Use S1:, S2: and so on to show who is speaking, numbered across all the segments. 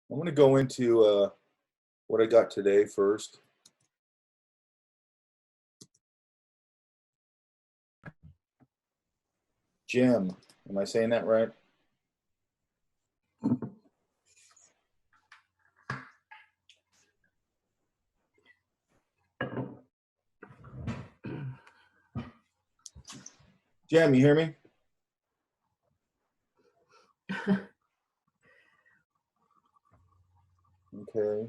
S1: I'm going to go into what I got today first. Jim, am I saying that right? Jim, you hear me? Okay.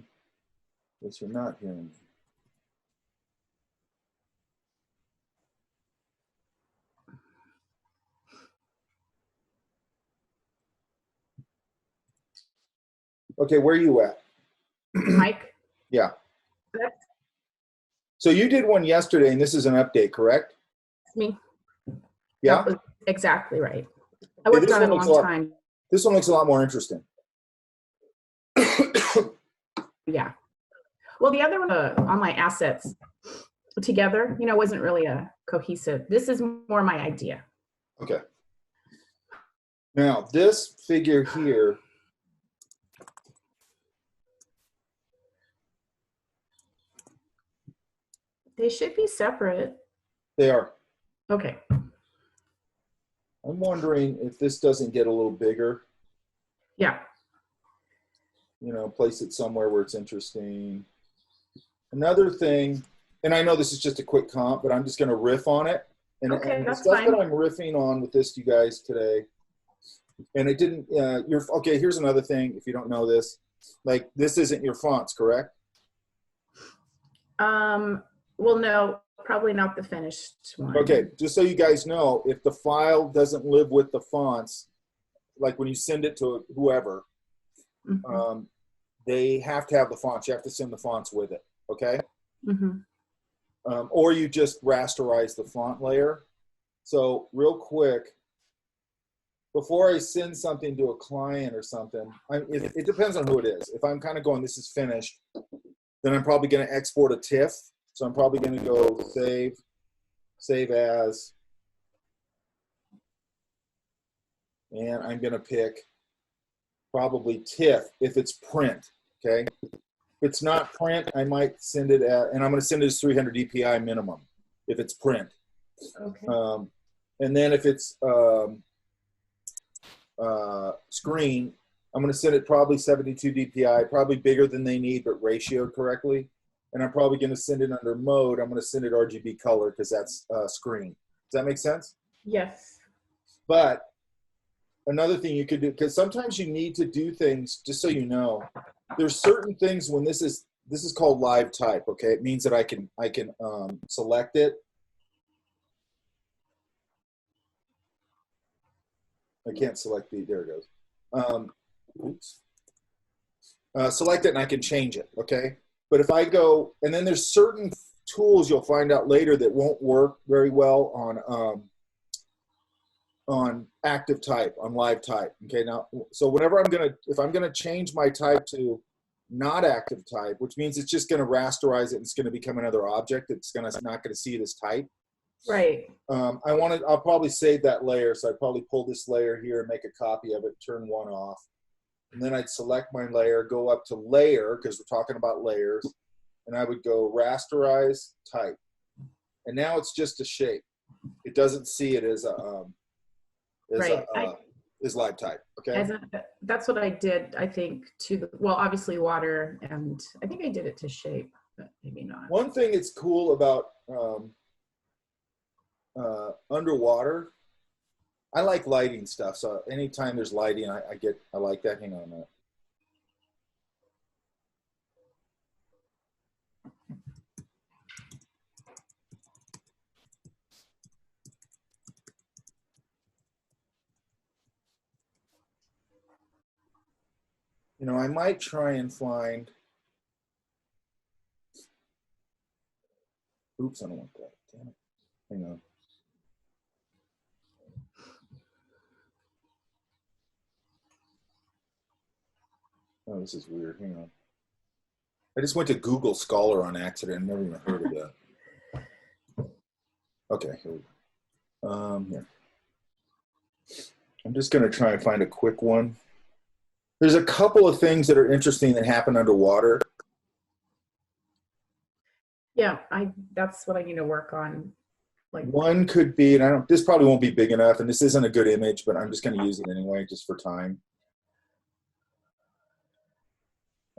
S1: Guess you're not hearing me. Okay, where are you at?
S2: Mike?
S1: Yeah. So you did one yesterday, and this is an update, correct?
S2: That's me.
S1: Yeah?
S2: That was exactly right. I worked on it a long time.
S1: This one looks a lot more interesting.
S2: Yeah. Well, the other one, on my assets together, you know, wasn't really a cohesive. This is more my idea.
S1: Okay. Now, this figure here,
S2: They should be separate.
S1: they are.
S2: Okay.
S1: I'm wondering if this doesn't get a little bigger.
S2: Yeah.
S1: You know, place it somewhere where it's interesting. Another thing, and I know this is just a quick comp, but I'm just going to riff on it. And,
S2: Okay,
S1: and the
S2: that's
S1: stuff
S2: fine.
S1: that I'm riffing on with this, you guys, today, and it didn't, okay, here's another thing, if you don't know this. Like, this isn't your fonts, correct?
S2: Well, no, probably not the finished one.
S1: Okay, just so you guys know, if the file doesn't live with the fonts, like when you send it to whoever,
S2: Mm-hmm.
S1: they have to have the fonts. You have to send the fonts with it, okay?
S2: Mm-hmm.
S1: Or you just rasterize the font layer. So real quick, before I send something to a client or something, it depends on who it is. If I'm kind of going, this is finished, then I'm probably going to export a TIFF. So I'm probably going to go save as, and I'm going to pick probably TIFF if it's print, okay? If it's not print, I might send it at, and I'm going to send it as 300 DPI minimum if it's print.
S2: Okay.
S1: And then if it's screen, I'm going to send it probably 72 DPI, probably bigger than they need, but ratioed correctly. And I'm probably going to send it under mode. I'm going to send it RGB color because that's screen. Does that make sense?
S2: Yes.
S1: But another thing you could do, because sometimes you need to do things, just so you know, there's certain things when this is called live type, okay? It means that I can select it. I can't select the, there it goes. Oops. Select it and I can change it, okay? But if I go, and then there's certain tools you'll find out later that won't work very well on active type, on live type, okay? Now, so whenever if I'm gonna change my type to not active type, which means it's just gonna rasterize it and it's gonna become another object, it's not gonna see it as type.
S2: Right.
S1: I'll probably save that layer, so I'd probably pull this layer here and make a copy of it, turn one off. And then I'd select my layer, go up to layer, because we're talking about layers, and I would go rasterize type. And now it's just a shape. It doesn't see it as live type, okay?
S2: That's what I did, I think, well, obviously water, and I think I did it to shape, but maybe not.
S1: One thing that's cool about underwater, I like lighting stuff, so anytime there's lighting, I like that. Hang on a minute. You know, I might try and find, oops, I don't want that, damn it. Hang on. Oh, this is weird, hang on. I just went to Google Scholar on accident. I've never even heard of that. Okay, here we go. Here. I'm just gonna try and find a quick one. There's a couple of things that are interesting that happen underwater.
S2: Yeah, that's what I need to work on. Like,
S1: one could be, and this probably won't be big enough, and this isn't a good image, but I'm just going to use it anyway, just for time.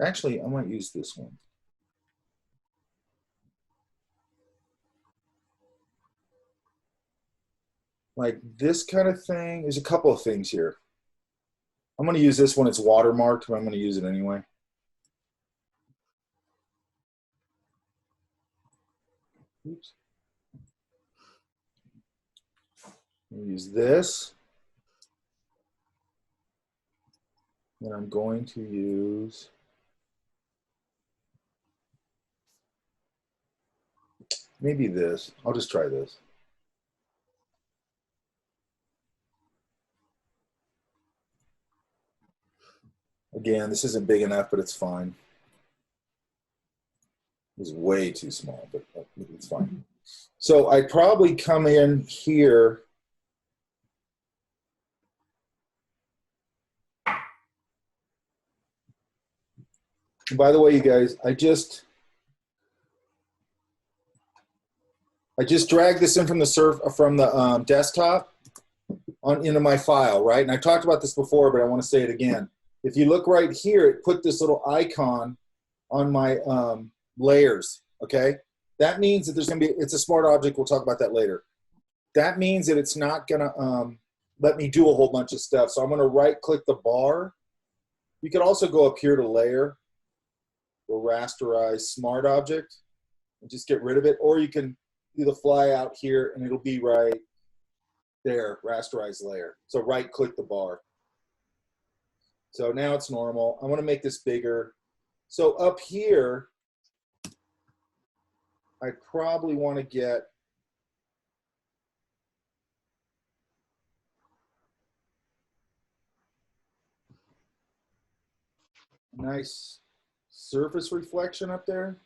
S1: Actually, I might use this one. Like this kind of thing. There's a couple of things here. I'm going to use this one. It's watermarked, but I'm going to use it anyway. Oops. Use this. And I'm going to use maybe this. I'll just try this. Again, this isn't big enough, but it's fine. It's way too small, but it's fine. So I probably come in here. By the way, you guys, I just dragged this in from the desktop into my file, right? And I talked about this before, but I want to say it again. If you look right here, it put this little icon on my layers, okay? That means that there's going to be, it's a smart object. We'll talk about that later. That means that it's not going to let me do a whole bunch of stuff. So I'm going to right-click the bar. You could also go up here to Layer, or rasterize Smart Object, and just get rid of it. Or you can do the fly out here, and it'll be right there, rasterize layer. So right-click the bar. So now it's normal. I want to make this bigger. So up here, I probably want to get a nice surface reflection up there.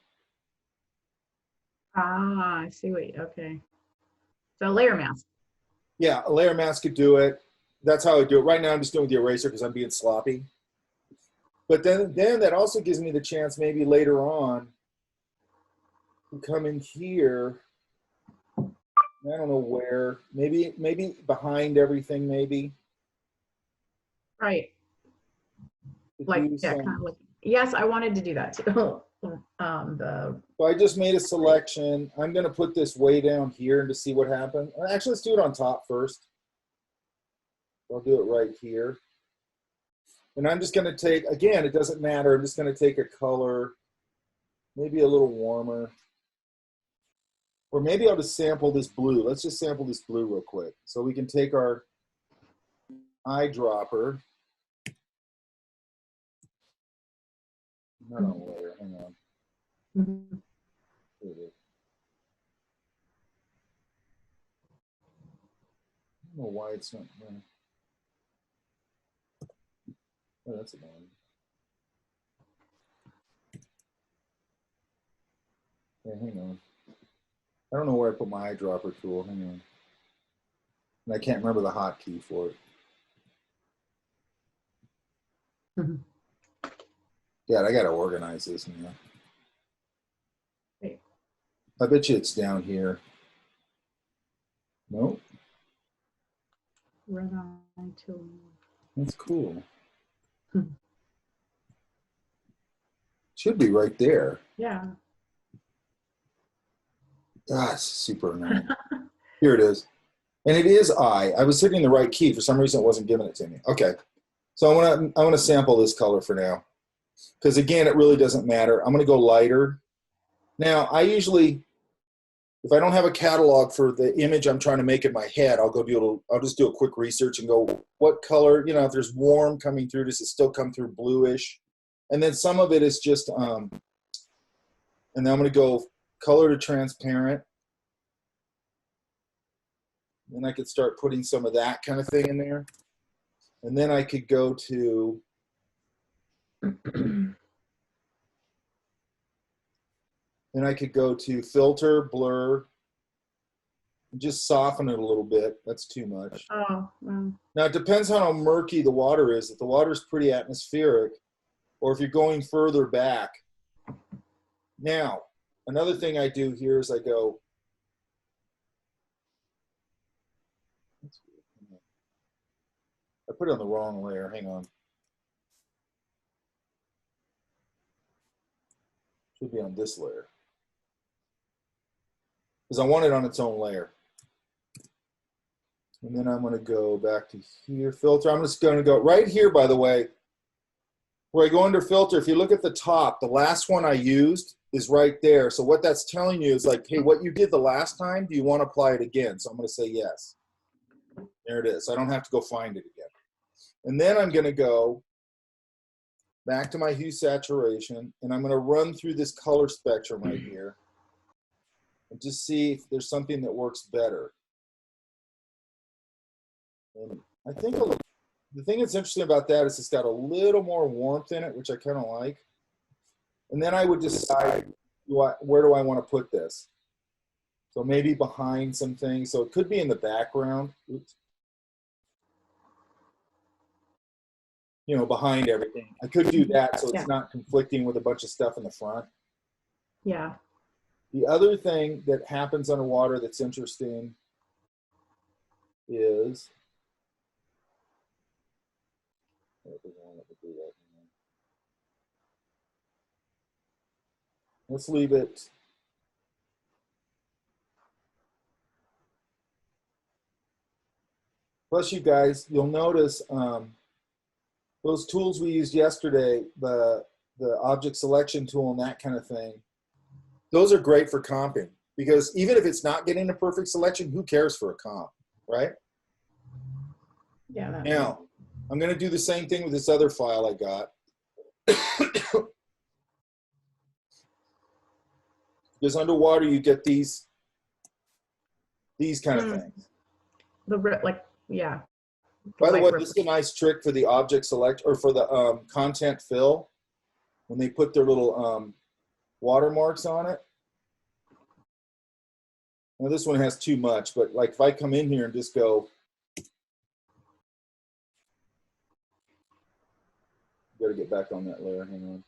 S2: ah, I see what, okay. So layer mask.
S1: Yeah, a layer mask could do it. That's how I do it. Right now I'm just doing the eraser because I'm being sloppy. But then that also gives me the chance maybe later on to come in here. I don't know where. Maybe behind everything, maybe.
S2: Right. Like, yeah, kind of like, yes, I wanted to do that too.
S1: So I just made a selection. I'm going to put this way down here to see what happens. Actually, let's do it on top first. I'll do it right here. And I'm just going to take, again, it doesn't matter. I'm just going to take a color, maybe a little warmer. Or maybe I'll just sample this blue. Let's just sample this blue real quick. So we can take our eyedropper. Not on layer, hang on.
S2: Mhm.
S1: Here it is. I don't know why it's not. Oh, that's annoying. Yeah, hang on. I don't know where I put my eyedropper tool. Hang on. And I can't remember the hotkey for it.
S2: Mhm.
S1: God, I got to organize this now.
S2: Right.
S1: I bet you it's down here. Nope.
S2: Red eye tool.
S1: That's cool.
S2: Hmm.
S1: Should be right there.
S2: Yeah.
S1: Ah, it's super annoying. Here it is. And it is I was hitting the right key. For some reason, it wasn't giving it to me. Okay. So I want to sample this color for now. Because again, it really doesn't matter. I'm going to go lighter. Now, I usually, if I don't have a catalog for the image I'm trying to make in my head, I'll just do a quick research and go, what color, if there's warm coming through, does it still come through bluish? And then some of it is just, and then I'm going to go color to transparent. Then I could start putting some of that kind of thing in there. And then I could go to, filter, blur, Just soften it a little bit. That's too much.
S2: Oh,
S1: Now, it depends on how murky the water is. If the water is pretty atmospheric, or if you're going further back. Now, another thing I do here is I go, I put it on the wrong layer. Hang on. Should be on this layer. Because I want it on its own layer. And then I'm going to go back to here, filter. I'm just going to go right here, by the way, where I go under filter. If you look at the top, the last one I used is right there. So what that's telling you is like, hey, what you did the last time, do you want to apply it again? So I'm going to say yes. There it is. I don't have to go find it again. And then I'm going to go back to my hue saturation, and I'm going to run through this color spectrum right here and just see if there's something that works better. And I think the thing that's interesting about that is it's got a little more warmth in it, which I kind of like. And then I would decide, where do I want to put this? So maybe behind some things. So it could be in the background. Oops. You know, behind everything. I could do that so it's not conflicting with a bunch of stuff in the front.
S2: Yeah.
S1: The other thing that happens underwater that's interesting is, let's leave it. Plus, you guys, you'll notice those tools we used yesterday, the object selection tool and that kind of thing, those are great for comping, because even if it's not getting a perfect selection, who cares for a comp, right?
S2: Yeah.
S1: Now, I'm going to do the same thing with this other file I got. Because underwater, you get these kind of things.
S2: Yeah.
S1: By the way, this is a nice trick for the object select, or for the content fill, when they put their little watermarks on it. Now this one has too much, but like if I come in here and just go, gotta get back on that layer, hang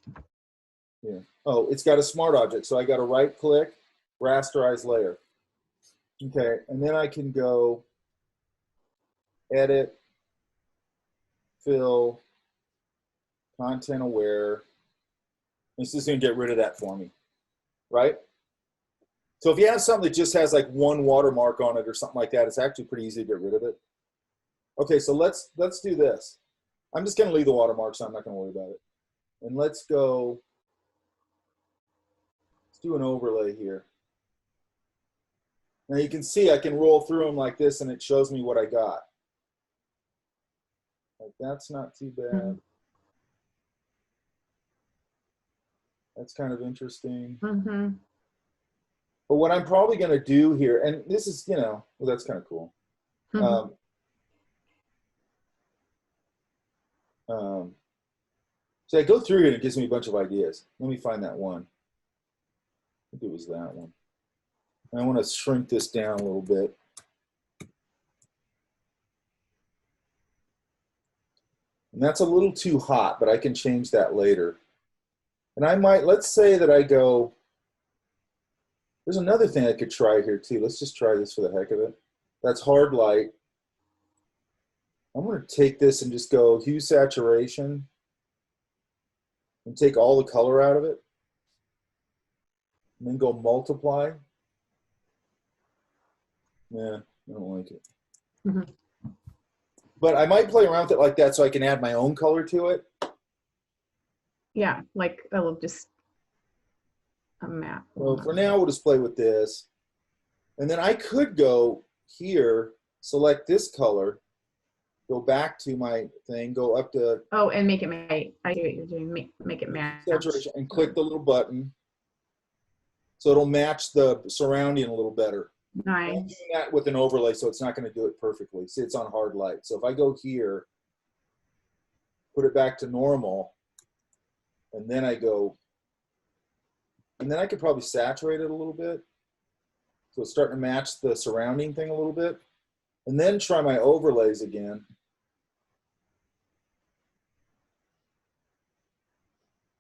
S1: on. Yeah. Oh, it's got a smart object, so I got to right click, rasterize layer. Okay, and then I can go edit, fill, content aware. It's just gonna get rid of that for me, right? So if you have something that just has like one watermark on it or something like that, it's actually pretty easy to get rid of it. Okay, so let's do this. I'm just gonna leave the watermark, so I'm not gonna worry about it. And let's go, let's do an overlay here. Now you can see I can roll through them like this and it shows me what I got. Like, that's not too bad. That's kind of interesting. But what I'm probably going to do here, and this is, you know, well, that's kind of cool. So I go through here and it gives me a bunch of ideas. Let me find that one. I think it was that one. And I want to shrink this down a little bit. And that's a little too hot, but I can change that later. And I might, let's say that I go, there's another thing I could try here too. Let's just try this for the heck of it. That's hard light. I'm going to take this and just go hue saturation and take all the color out of it. And then go multiply. Yeah, I don't like it. But I might play around with it like that so I can add my own color to it.
S2: Yeah, like I'll just a map.
S1: Well, for now, we'll just play with this. And then I could go here, select this color, go back to my thing, go up to...
S2: Oh, and make it matte. I see what you're doing. Make it matte.
S1: Saturation, and click the little button. So it'll match the surrounding a little better.
S2: Nice.
S1: I'm doing that with an overlay, so it's not going to do it perfectly. See, it's on hard light. So if I go here, put it back to normal, and then I go And then I could probably saturate it a little bit. So it's starting to match the surrounding thing a little bit. And then try my overlays again.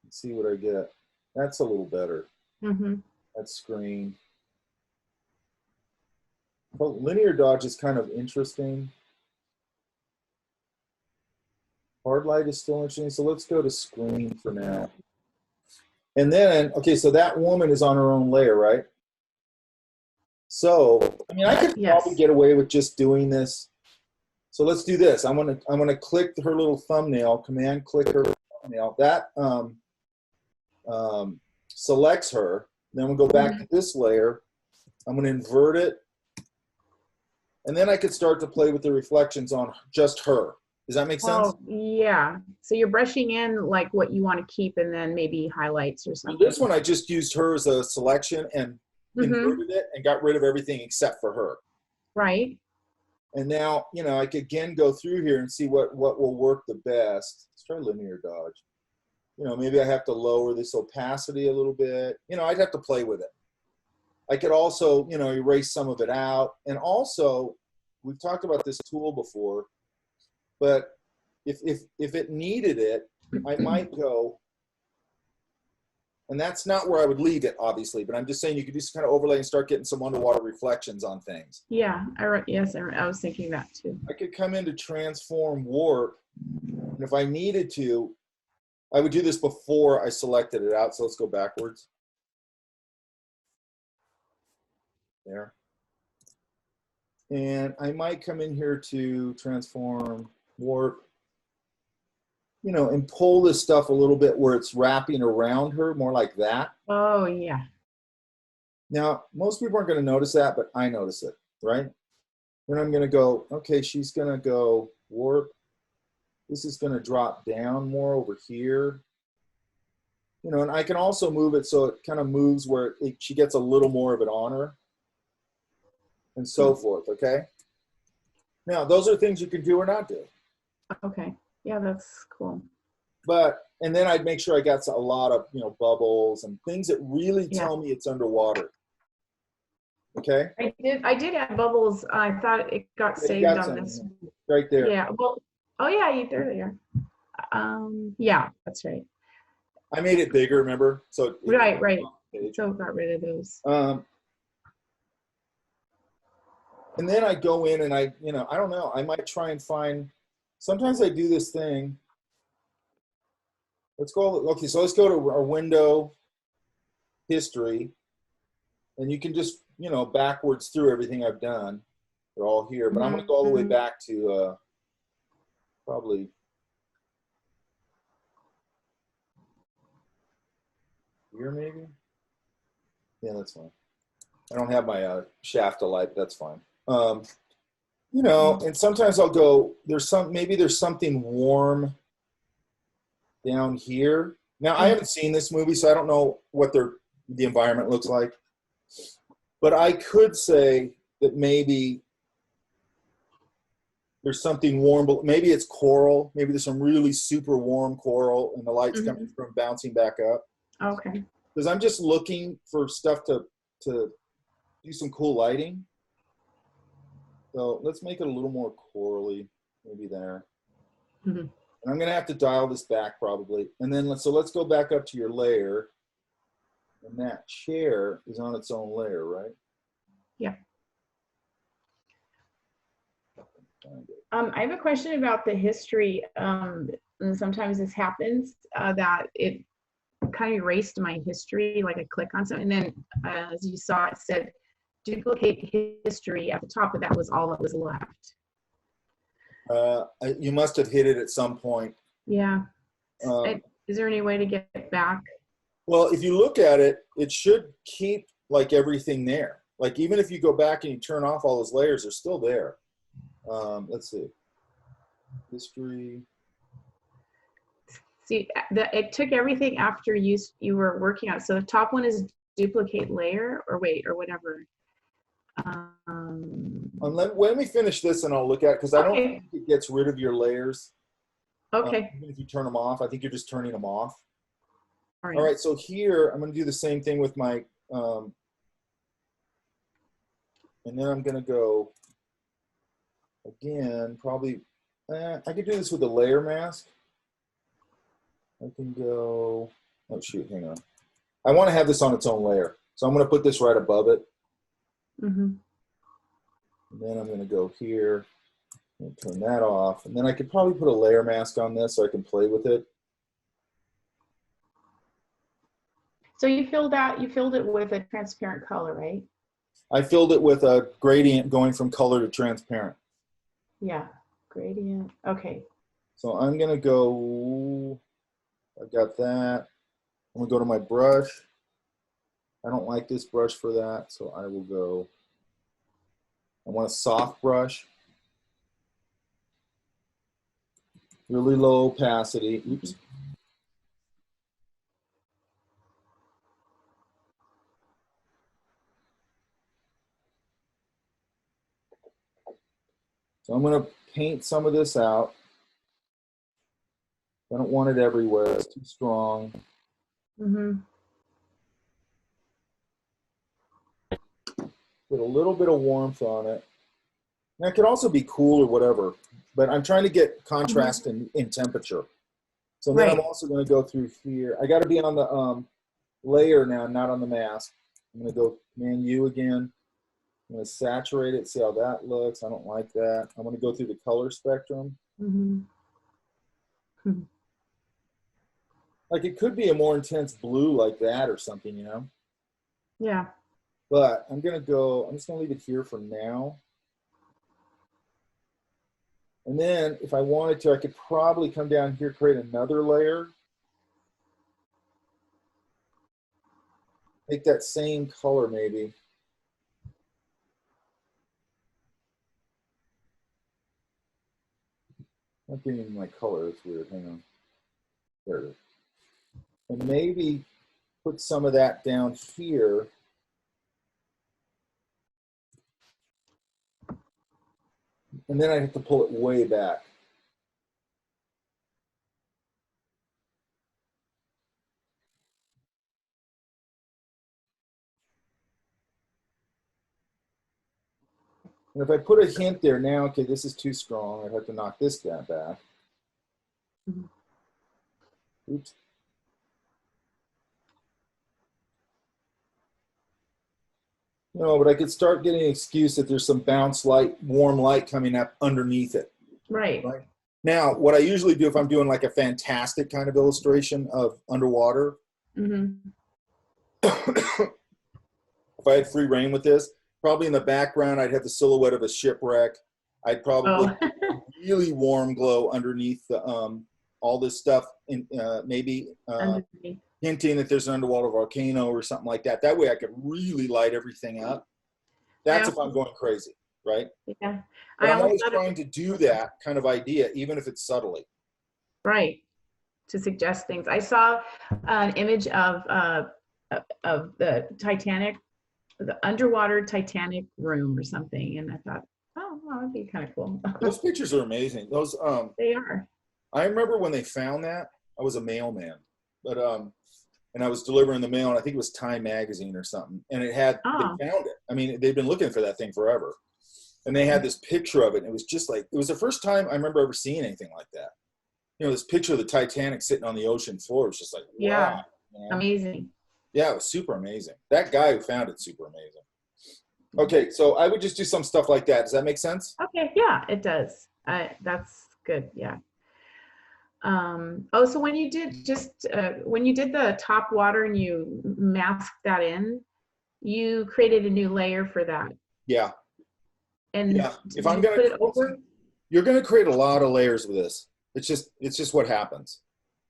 S1: Let's see what I get. That's a little better.
S2: Mm-hmm.
S1: That screen. Well, linear dodge is kind of interesting. Hard light is still interesting. So let's go to screen for now. And then, okay, so that woman is on her own layer, right? So, I mean, I could probably get away with just doing this. So let's do this. I'm gonna click her little thumbnail, command click her thumbnail. That selects her. Then we'll go back to this layer. I'm gonna invert it. And then I could start to play with the reflections on just her. Does that make sense?
S2: Oh, yeah. So you're brushing in like what you want to keep and then maybe highlights or something.
S1: This one, I just used her as a selection and inverted it and got rid of everything except for her.
S2: Right.
S1: And now, you know, I could again go through here and see what will work the best. Let's try linear dodge. You know, maybe I have to lower this opacity a little bit. You know, I'd have to play with it. I could also, you know, erase some of it out. And also, we've talked about this tool before, but if it needed it, I might go, and that's not where I would leave it, obviously, but I'm just saying you could just kind of overlay and start getting some underwater reflections on things.
S2: Yeah, I was thinking that too.
S1: I could come into transform warp, and if I needed to, I would do this before I selected it out, so let's go backwards. There. And I might come in here to transform warp, you know, and pull this stuff a little bit where it's wrapping around her, more like that.
S2: Oh, yeah.
S1: Now, most people aren't going to notice that, but I notice it, right? Then I'm going to go, okay, she's going to go warp. This is going to drop down more over here. You know, and I can also move it so it kind of moves where she gets a little more of it on her and so forth, okay? Now, those are things you can do or not do.
S2: Okay. Yeah, that's cool.
S1: But, and then I'd make sure I got a lot of, you know, bubbles and things that really tell me it's underwater. Okay?
S2: I did add bubbles. I thought it got saved on this.
S1: Right there.
S2: Yeah, well, oh yeah, there they are. Yeah, that's right.
S1: I made it bigger, remember? So
S2: right. So got rid of those.
S1: And then I go in and I, you know, I don't know, I might try and find, sometimes I do this thing. Let's go, okay, so let's go to our window history. And you can just, you know, backwards through everything I've done. They're all here, but I'm going to go all the way back to probably here maybe. Yeah, that's fine. I don't have my shaft of light, but that's fine. You know, and sometimes I'll go, maybe there's something warm down here. Now, I haven't seen this movie, so I don't know what the environment looks like. But I could say that maybe there's something warm, but maybe it's coral. Maybe there's some really super warm coral and the light's coming from bouncing back up.
S2: Okay.
S1: Because I'm just looking for stuff to do some cool lighting. So let's make it a little more corally, maybe there. And I'm going to have to dial this back probably. And then let's go back up to your layer. And that chair is on its own layer, right?
S2: Yeah. I have a question about the history. And sometimes this happens that it kind of erased my history, like I click on something, and then as you saw, it said duplicate history at the top, but that was all that was left.
S1: You must have hit it at some point.
S2: Yeah. Is there any way to get it back?
S1: Well, if you look at it, it should keep like everything there. Like even if you go back and you turn off all those layers, they're still there. Let's see. History.
S2: See, it took everything after you were working on it. So the top one is duplicate layer, or whatever.
S1: Let me finish this and I'll look at it, because I don't think it gets rid of your layers.
S2: Okay.
S1: Even if you turn them off, I think you're just turning them off. All right, so here I'm going to do the same thing with my, and then I'm going to go again, probably, I could do this with a layer mask. I can go, oh shoot, hang on. I want to have this on its own layer. So I'm going to put this right above it.
S2: Mm-hmm.
S1: And then I'm going to go here and turn that off. And then I could probably put a layer mask on this so I can play with it.
S2: So you filled it with a transparent color, right?
S1: I filled it with a gradient going from color to transparent.
S2: Yeah, gradient. Okay.
S1: So I'm going to go, I got that. I'm going to go to my brush. I don't like this brush for that, so I will go, I want a soft brush. Really low opacity. Oops. So I'm going to paint some of this out. I don't want it everywhere. It's too strong.
S2: Mm-hmm.
S1: Put a little bit of warmth on it. And it could also be cool or whatever, but I'm trying to get contrast in temperature. So then I'm also going to go through here. I got to be on the layer now, not on the mask. I'm going to go Command U again. I'm going to saturate it, see how that looks. I don't like that. I'm going to go through the color spectrum.
S2: Mm-hmm.
S1: Like it could be a more intense blue like that or something, you know?
S2: Yeah.
S1: But I'm going to go, I'm just going to leave it here for now. And then if I wanted to, I could probably come down here, create another layer. Make that same color maybe. Not getting my color, it's weird, hang on. There it is. And maybe put some of that down here. And then I have to pull it way back. And if I put a hint there now, okay, this is too strong. I'd have to knock this down back. Oops. No, but I could start getting an excuse that there's some bounce light, warm light coming up underneath it.
S2: Right.
S1: Now, what I usually do if I'm doing like a fantastic kind of illustration of underwater, if I had free reign with this, probably in the background, I'd have the silhouette of a shipwreck. I'd probably really warm glow underneath the, all this stuff, and maybe hinting that there's an underwater volcano or something like that. That way I could really light everything up. That's if I'm going crazy, right?
S2: Yeah.
S1: But I'm always trying to do that kind of idea, even if it's subtly.
S2: Right. To suggest things. I saw an image of the Titanic, the underwater Titanic room or something, and I thought, oh, well, that'd be kind of cool.
S1: Those pictures are amazing. Those
S2: they are.
S1: I remember when they found that. I was a mailman, but and I was delivering the mail, and I think it was Time magazine or something, and it had they found it. I mean, they've been looking for that thing forever, and they had this picture of it. And it was just like it was the first time I remember ever seeing anything like that. You know, this picture of the Titanic sitting on the ocean floor was just like, wow.
S2: Yeah,
S1: you know?
S2: amazing.
S1: Yeah, it was super amazing. That guy who found it, super amazing. Okay, so I would just do some stuff like that. Does that make sense?
S2: Okay, yeah, it does. That's good. Yeah. Oh, so when you did when you did the top water and you masked that in, you created a new layer for that.
S1: Yeah.
S2: And
S1: yeah, if I'm gonna put it over, you're gonna create a lot of layers with this. It's just what happens.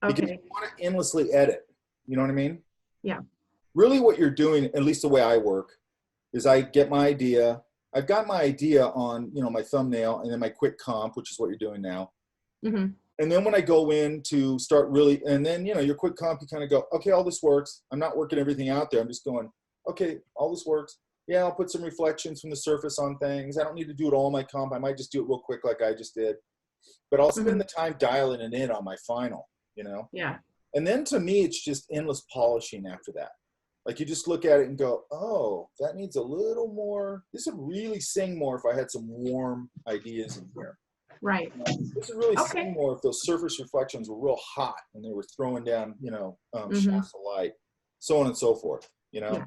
S2: Okay.
S1: Because you want to endlessly edit. You know what I mean?
S2: Yeah.
S1: Really, what you're doing, at least the way I work, is I get my idea. I've got my idea on, you know, my thumbnail and then my quick comp, which is what you're doing now. And then when I go in to start really, and then, you know, your quick comp, you kind of go, okay, all this works. I'm not working everything out there. I'm just going, okay, all this works. Yeah, I'll put some reflections from the surface on things. I don't need to do it all in my comp. I might just do it real quick like I just did. But I'll spend the time dialing it in on my final, you know?
S2: Yeah.
S1: And then to me, it's just endless polishing after that. Like you just look at it and go, oh, that needs a little more. This would really sing more if I had some warm ideas in here.
S2: Right.
S1: This would really
S2: Okay.
S1: sing more if those surface reflections were real hot and they were throwing down, shafts of light, so on and so forth,
S2: Yeah.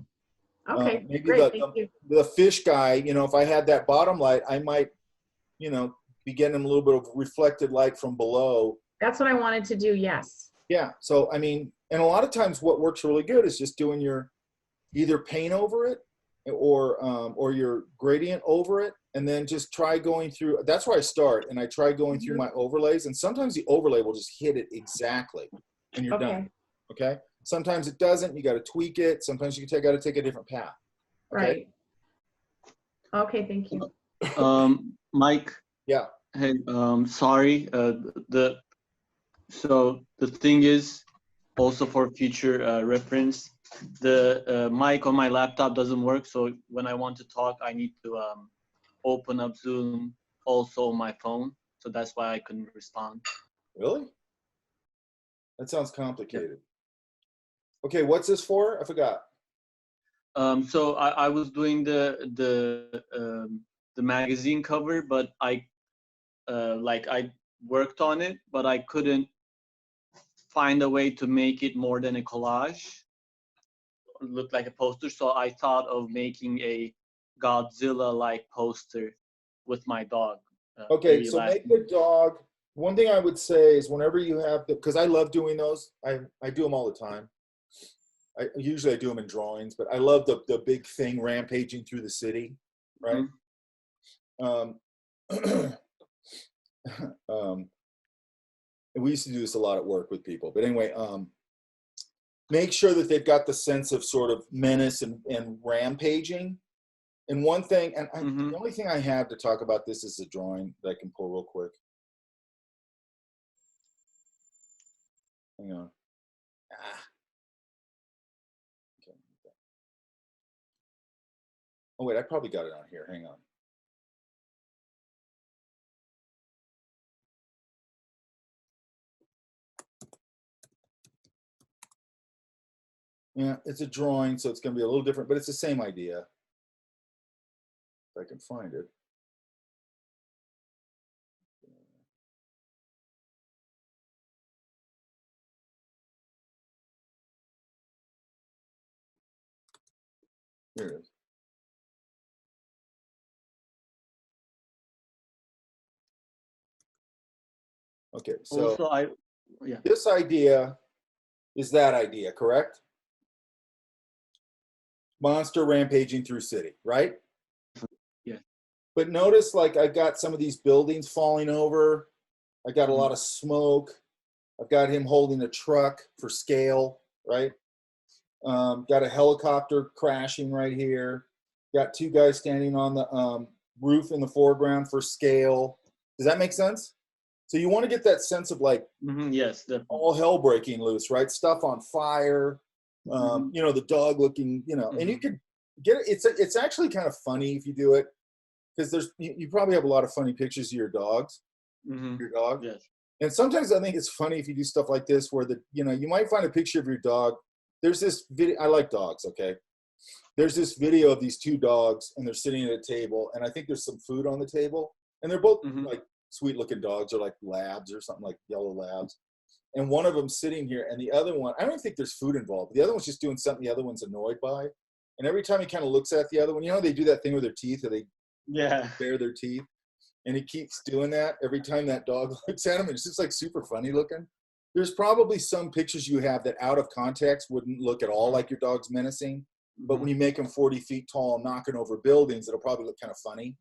S2: Okay.
S1: maybe
S2: Great. Thank you.
S1: the fish guy, if I had that bottom light, I might, be getting a little bit of reflected light from below.
S2: That's what I wanted to do. Yes.
S1: Yeah. So, I mean, and a lot of times what works really good is just doing your either paint over it or your gradient over it. And then just try going through, that's where I start. And I try going through my overlays, and sometimes the overlay will just hit it exactly and you're done. Okay. Sometimes it doesn't, you got to tweak it. Sometimes you got to take a different path. Okay?
S2: Right. Okay. Thank you.
S3: Mike.
S1: Yeah.
S3: Hey, sorry. So the thing is, also for future reference, the mic on my laptop doesn't work. So when I want to talk, I need to open up Zoom also on my phone. So that's why I couldn't respond.
S1: Really? That sounds complicated. Okay, what's this for? I forgot.
S3: So I was doing the magazine cover, but I worked on it, but I couldn't find a way to make it more than a collage, look like a poster. So I thought of making a Godzilla-like poster with my dog.
S1: Okay, so make the dog. One thing I would say is whenever you have because I love doing those. I do them all the time. Usually I do them in drawings, but I love the big thing rampaging through the city, right? Mm-hmm. And we used to do this a lot at work with people. But anyway, make sure that they've got the sense of sort of menace and rampaging. And one thing, and the only thing I have to talk about this is a drawing that I can pull real quick. Hang on. Okay. Oh, wait, I probably got it on here. Hang on. Yeah, it's a drawing, so it's going to be a little different, but it's the same idea. If I can find it. Here it is. Okay, so
S3: also
S1: this idea is that idea, correct? Monster rampaging through city, right?
S3: Yeah.
S1: But notice, like, I've got some of these buildings falling over. I got a lot of smoke. I've got him holding a truck for scale, right? Got a helicopter crashing right here. Got two guys standing on the roof in the foreground for scale. Does that make sense? So you want to get that sense of like,
S3: yes, definitely.
S1: All hell breaking loose, right? Stuff on fire. The dog looking, and you could get it. It's actually kind of funny if you do it, because you probably have a lot of funny pictures of your dogs, your dog.
S3: Yes.
S1: And sometimes I think it's funny if you do stuff like this, where you might find a picture of your dog. There's this video. I like dogs. Okay. There's this video of these two dogs, and they're sitting at a table, and I think there's some food on the table, and they're both like sweet looking dogs, or like labs or something, like yellow labs. And one of them sitting here, and the other one, I don't think there's food involved. The other one's just doing something the other one's annoyed by. And every time he kind of looks at the other one, they do that thing with their teeth, or they bare their teeth. And he keeps doing that every time that dog looks at him. It's just like super funny looking. There's probably some pictures you have that out of context wouldn't look at all like your dog's menacing. But when you make them 40 feet tall, knocking over buildings, it'll probably look kind of funny.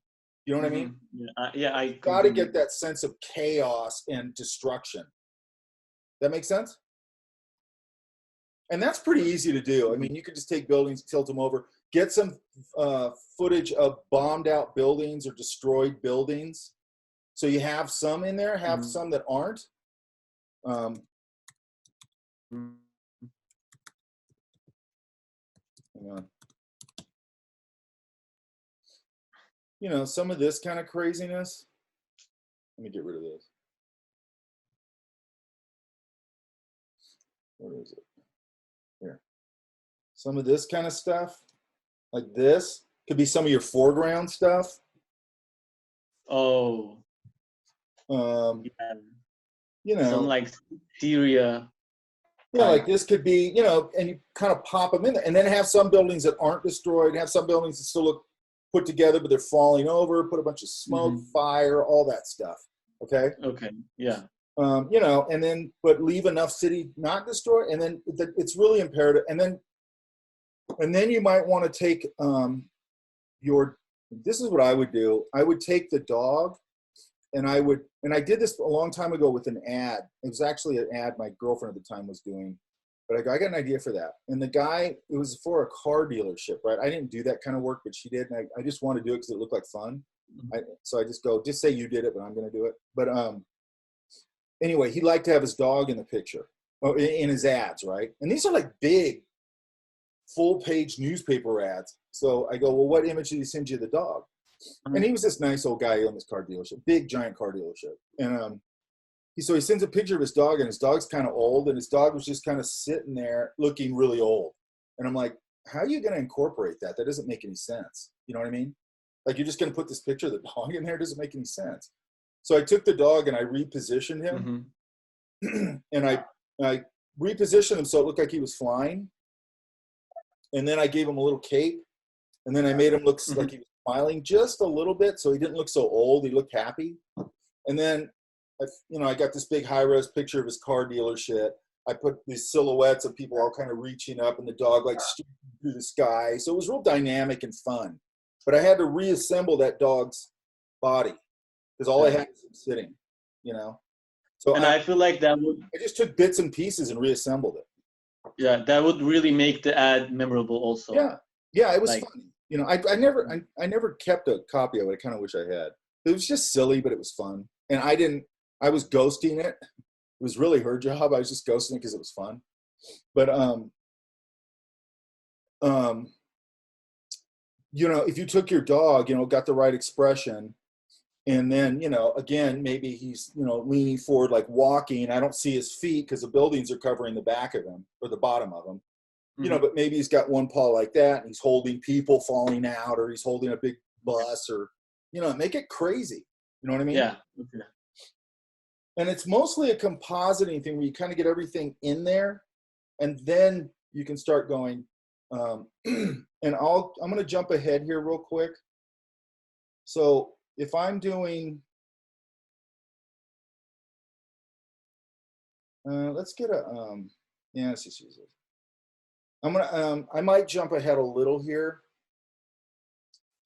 S1: You know what I mean?
S3: I
S1: got to get that sense of chaos and destruction. That makes sense? And that's pretty easy to do. I mean, you could just take buildings, tilt them over, get some footage of bombed out buildings or destroyed buildings. So you have some in there, have some that aren't. Hang on. Some of this kind of craziness. Let me get rid of this. What is it? Here. Some of this kind of stuff, like this, could be some of your foreground stuff.
S3: Oh,
S1: Yeah. You
S3: some
S1: know,
S3: like Syria.
S1: yeah, like this could be, you know, and you kind of pop them in there, and then have some buildings that aren't destroyed, have some buildings that still look put together, but they're falling over, put a bunch of smoke, fire, all that stuff. Okay.
S3: Okay. Yeah.
S1: You know, and then, but leave enough city not destroyed, and then it's really imperative. And then you might want to take this is what I would do. I would take the dog, and I did this a long time ago with an ad. It was actually an ad my girlfriend at the time was doing, but I got an idea for that. And the guy, it was for a car dealership, right? I didn't do that kind of work, but she did, and I just wanted to do it because it looked like fun. So I just say you did it, but I'm going to do it. But anyway, he liked to have his dog in the picture, in his ads, right? And these are like big, full-page newspaper ads. So I go, well, what image did he send you of the dog? And he was this nice old guy who owned this car dealership, big, giant car dealership. And so he sends a picture of his dog, and his dog's kind of old, and his dog was just kind of sitting there looking really old. And I'm like, how are you going to incorporate that? That doesn't make any sense. You know what I mean? Like, you're just going to put this picture of the dog in there? It doesn't make any sense. So I took the dog and I repositioned him. And I repositioned him so it looked like he was flying. And then I gave him a little cape. And then I made him look like he was smiling just a little bit so he didn't look so old. He looked happy. And then, I got this big high-res picture of his car dealership. I put these silhouettes of people all kind of reaching up and the dog like through the sky. So it was real dynamic and fun. But I had to reassemble that dog's body because all I had was him sitting, So
S3: And I feel like that would.
S1: I just took bits and pieces and reassembled it.
S3: Yeah, that would really make the ad memorable also.
S1: Yeah, it was funny. I never kept a copy of it. I kind of wish I had. It was just silly, but it was fun. And I was ghosting it. It was really her job. I was just ghosting it because it was fun. But if you took your dog, got the right expression, and then, again, maybe he's, leaning forward, like walking. I don't see his feet because the buildings are covering the back of him or the bottom of him. But maybe he's got one paw like that and he's holding people falling out, or he's holding a big bus, or, make it crazy. You know what I mean?
S3: Yeah. Okay.
S1: And it's mostly a compositing thing where you kind of get everything in there, and then you can start going. And I'm going to jump ahead here real quick. So if I'm doing, let's get a, let's just use it. I might jump ahead a little here.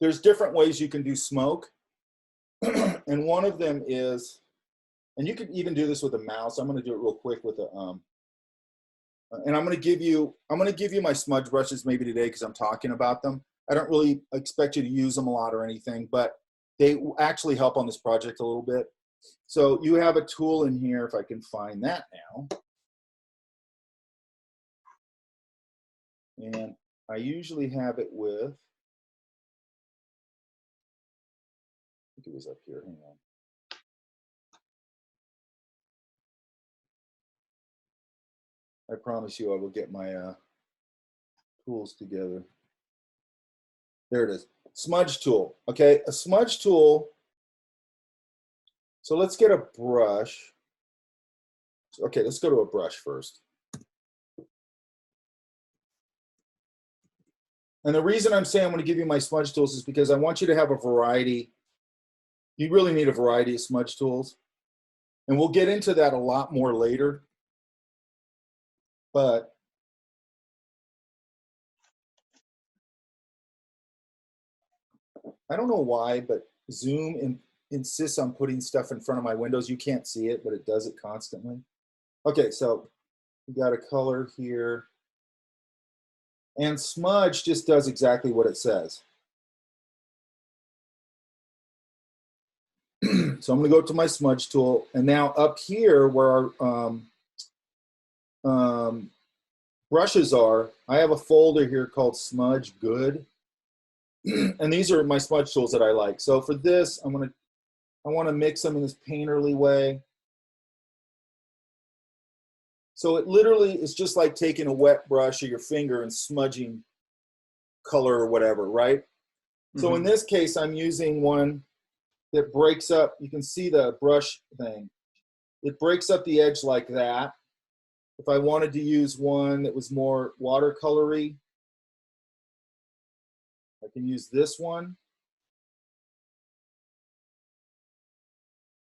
S1: There's different ways you can do smoke. And one of them is, and you could even do this with a mouse. I'm going to do it real quick with a, and I'm going to give you my smudge brushes maybe today because I'm talking about them. I don't really expect you to use them a lot or anything, but they actually help on this project a little bit. So you have a tool in here, if I can find that now. And I usually have it with, I think it was up here, hang on. I promise you I will get my tools together. There it is, Smudge Tool. Okay, a Smudge Tool. So let's get a brush. Okay, let's go to a brush first. And the reason I'm saying I'm going to give you my smudge tools is because I want you to have a variety. You really need a variety of smudge tools. And we'll get into that a lot more later. But I don't know why, but Zoom insists on putting stuff in front of my windows. You can't see it, but it does it constantly. Okay, so we got a color here. And smudge just does exactly what it says. So I'm going to go to my smudge tool. And now up here where our brushes are, I have a folder here called Smudge Good. And these are my smudge tools that I like. So for this, I want to mix them in this painterly way. So it literally is just like taking a wet brush or your finger and smudging color or whatever, right? So in this case, I'm using one that breaks up. You can see the brush thing. It breaks up the edge like that. If I wanted to use one that was more watercolory, I can use this one.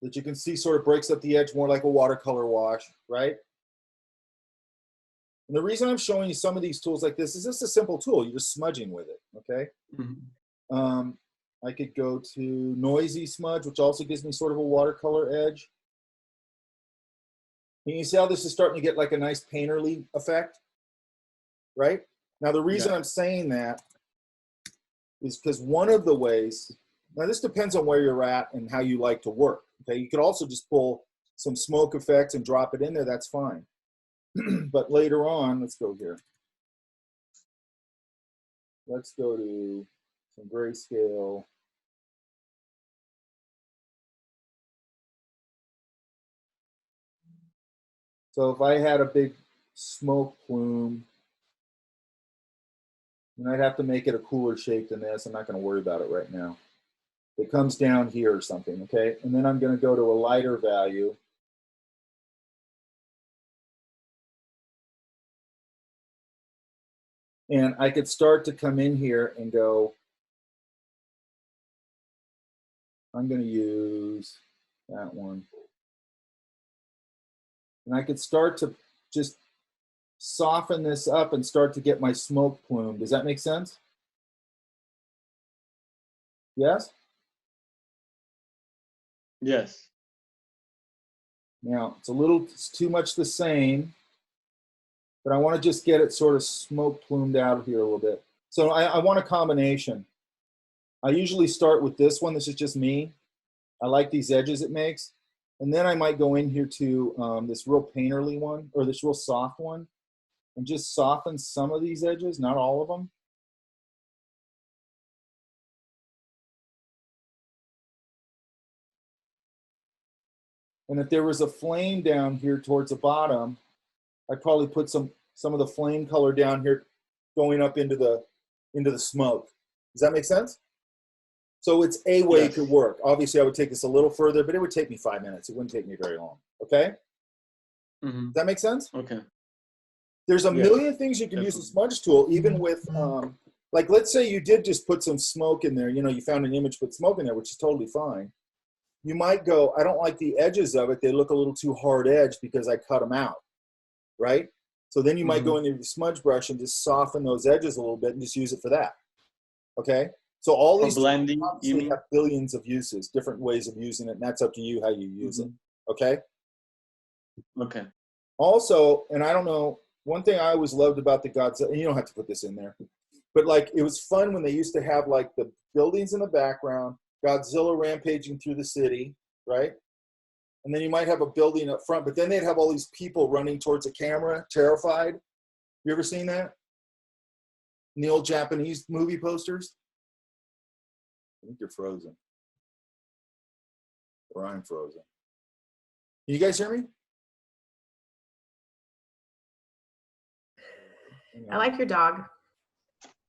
S1: That you can see sort of breaks up the edge more like a watercolor wash, right? And the reason I'm showing you some of these tools like this is just a simple tool. You're just smudging with it, okay? I could go to Noisy Smudge, which also gives me sort of a watercolor edge. And you see how this is starting to get like a nice painterly effect, right? Now, the reason I'm saying that is because one of the ways, now this depends on where you're at and how you like to work, okay? You could also just pull some smoke effects and drop it in there, that's fine. But later on, let's go here. Let's go to some grayscale. So if I had a big smoke plume, and I'd have to make it a cooler shape than this. I'm not going to worry about it right now. It comes down here or something, okay? And then I'm going to go to a lighter value. And I could start to come in here and go, I'm going to use that one. And I could start to just soften this up and start to get my smoke plume. Does that make sense? Yes?
S3: Yes.
S1: Now, it's too much the same, but I want to just get it sort of smoke plumed out here a little bit. So I want a combination. I usually start with this one. This is just me. I like these edges it makes. And then I might go in here to this real painterly one, or this real soft one, and just soften some of these edges, not all of them. And if there was a flame down here towards the bottom, I'd probably put some of the flame color down here going up into the smoke. Does that make sense? So it's a way it could work. Obviously, I would take this a little further, but it would take me 5 minutes. It wouldn't take me very long. Okay? Does that make sense?
S3: Okay.
S1: There's a million things you can use a smudge tool, even with, like, let's say you did just put some smoke in there. You know, you found an image, put smoke in there, which is totally fine. You might go, I don't like the edges of it. They look a little too hard edged because I cut them out, right? So then you might go into your smudge brush and just soften those edges a little bit and just use it for that. Okay? So all these
S3: blending,
S1: obviously have billions of uses, different ways of using it, and that's up to you how you use it. Okay?
S3: Okay.
S1: Also, and I don't know, one thing I always loved about the Godzilla, and you don't have to put this in there, but like it was fun when they used to have like the buildings in the background, Godzilla rampaging through the city, right? And then you might have a building up front, but then they'd have all these people running towards a camera, terrified. You ever seen that? In the old Japanese movie posters? I think you're frozen. Or I'm frozen. Can you guys hear me?
S2: I like your dog.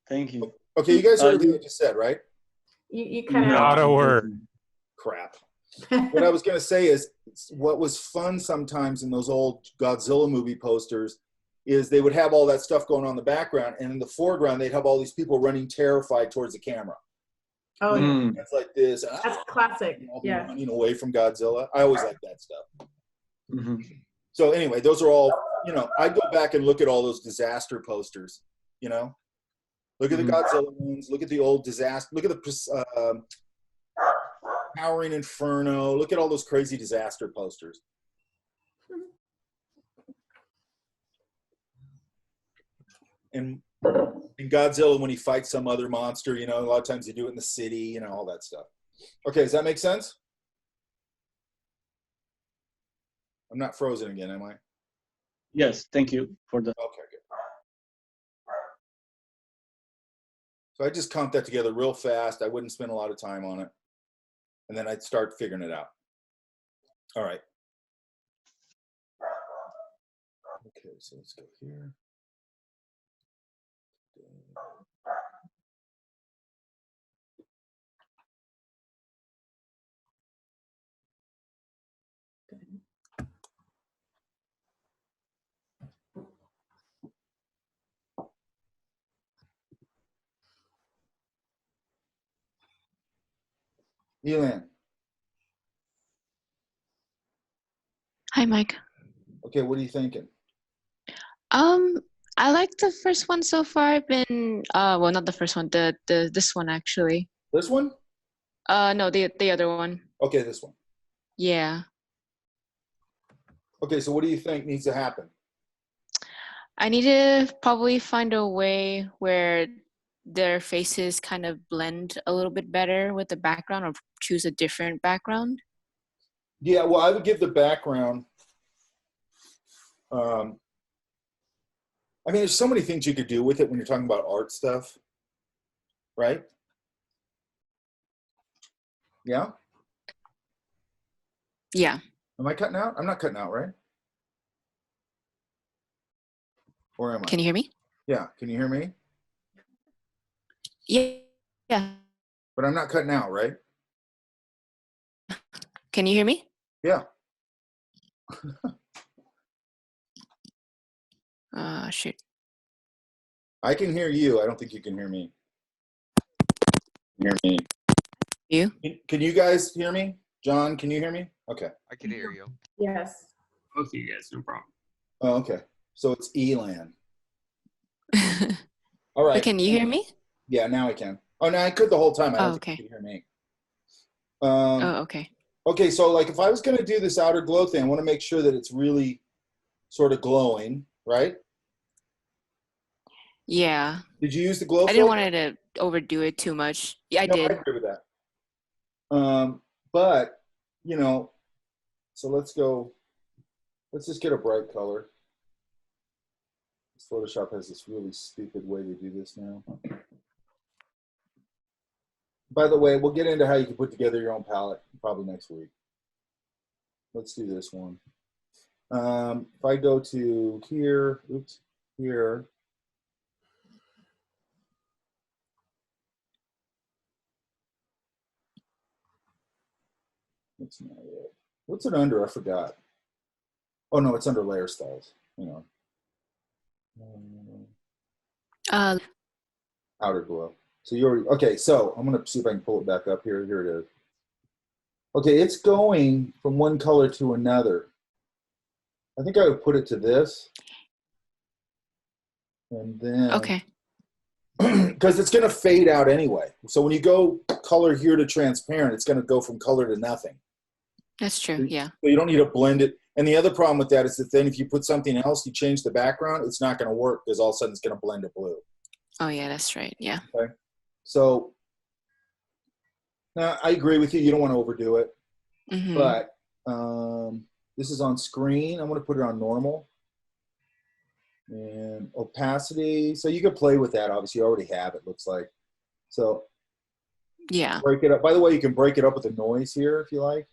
S3: Thank you.
S1: Okay, you guys heard everything I just said, right?
S2: You kind of
S4: Not a word.
S1: Crap. What I was going to say is what was fun sometimes in those old Godzilla movie posters is they would have all that stuff going on in the background, and in the foreground they'd have all these people running terrified towards the camera.
S2: Oh, yeah.
S1: It's like this.
S2: That's classic. Yeah.
S1: Running away from Godzilla. I always like that stuff. So anyway, those are all, you know, I go back and look at all those disaster posters, you know. Look at the Godzilla ones. Look at the old disaster. Look at the Powering Inferno. Look at all those crazy disaster posters. And in Godzilla, when he fights some other monster, you know, a lot of times they do it in the city, you know, all that stuff. Okay, does that make sense? I'm not frozen again, am I?
S3: Yes, thank you for the.
S1: Okay, good. So I just comped that together real fast. I wouldn't spend a lot of time on it. And then I'd start figuring it out. All right. Okay, so let's go here. Elan,
S4: Hi, Mike.
S1: okay, what are you thinking?
S4: Um, I like the first one so far. I've been well, not the first one, the this one actually.
S1: This one?
S4: No, the other one.
S1: Okay, this one.
S4: Yeah.
S1: Okay, so what do you think needs to happen?
S4: I need to probably find a way where their faces kind of blend a little bit better with the background, or choose a different background.
S1: Yeah, well, I would give the background. I mean, there's so many things you could do with it when you're talking about art stuff, right? Yeah?
S4: Yeah.
S1: Am I cutting out? I'm not cutting out, right? Or am I?
S4: Can you hear me?
S1: Yeah, can you hear me?
S4: Yeah. Yeah.
S1: But I'm not cutting out, right?
S4: Can you hear me?
S1: Yeah.
S4: Shoot.
S1: I can hear you. I don't think you can hear me. Hear me.
S4: You?
S1: Can you guys hear me? John, can you hear me? Okay.
S5: I can hear you.
S2: Yes.
S6: Both of you guys, no problem.
S1: Oh, okay. So it's Elan. All right.
S4: But can you hear me?
S1: Yeah, now I can. Oh, no, I could the whole time. I don't
S4: Oh,
S1: think you
S4: okay.
S1: could hear me.
S4: Oh, okay.
S1: Okay, so like if I was going to do this outer glow thing, I want to make sure that it's really sort of glowing, right?
S4: Yeah.
S1: Did you use the glow
S4: I didn't
S1: filter?
S4: want it to overdo it too much. Yeah, I
S1: No, I
S4: did.
S1: agree with that. But, you know, so let's just get a bright color. Photoshop has this really stupid way to do this now. By the way, we'll get into how you can put together your own palette probably next week. Let's do this one. If I go to here, oops, here. That's not it. What's it under? I forgot. Oh no, it's under layer styles. You know.
S4: Uh,
S1: Outer glow. So you already, okay, so I'm gonna see if I can pull it back up here. Here it is. Okay, it's going from one color to another. I think I would put it to this. And then,
S4: okay.
S1: because it's gonna fade out anyway. So when you go color here to transparent, it's gonna go from color to nothing.
S4: That's true. Yeah.
S1: So you don't need to blend it. And the other problem with that is that then if you put something else, you change the background, it's not gonna work because all of a sudden it's gonna blend to blue.
S4: Oh, yeah, that's right. Yeah.
S1: Okay. So now I agree with you. You don't want to overdo it,
S4: Mm-hmm.
S1: but this is on screen. I'm going to put it on normal and opacity. So you can play with that. Obviously, you already have it. Looks like so.
S4: Yeah.
S1: Break it up. By the way, you can break it up with the noise here if you like.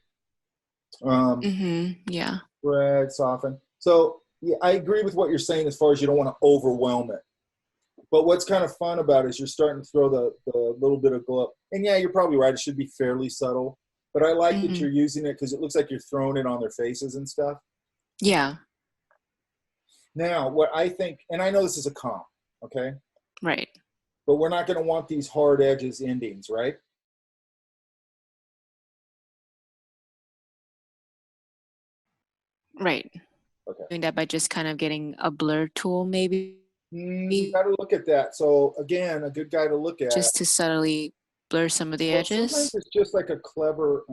S4: Mm-hmm. Yeah.
S1: Spread, soften. So yeah, I agree with what you're saying as far as you don't want to overwhelm it. But what's kind of fun about it is you're starting to throw the little bit of glow. And yeah, you're probably right. It should be fairly subtle. But I like that you're using it because it looks like you're throwing it on their faces and stuff.
S4: Yeah.
S1: Now, what I think, and I know this is a comp, okay?
S4: Right.
S1: But we're not going to want these hard edges endings, right?
S4: Right.
S1: Okay.
S4: Doing that by just kind of getting a blur tool, maybe.
S1: You got to look at that. So again, a good guy to look at.
S4: Just to subtly blur some of the
S1: Well,
S4: edges.
S1: sometimes it's just like a clever.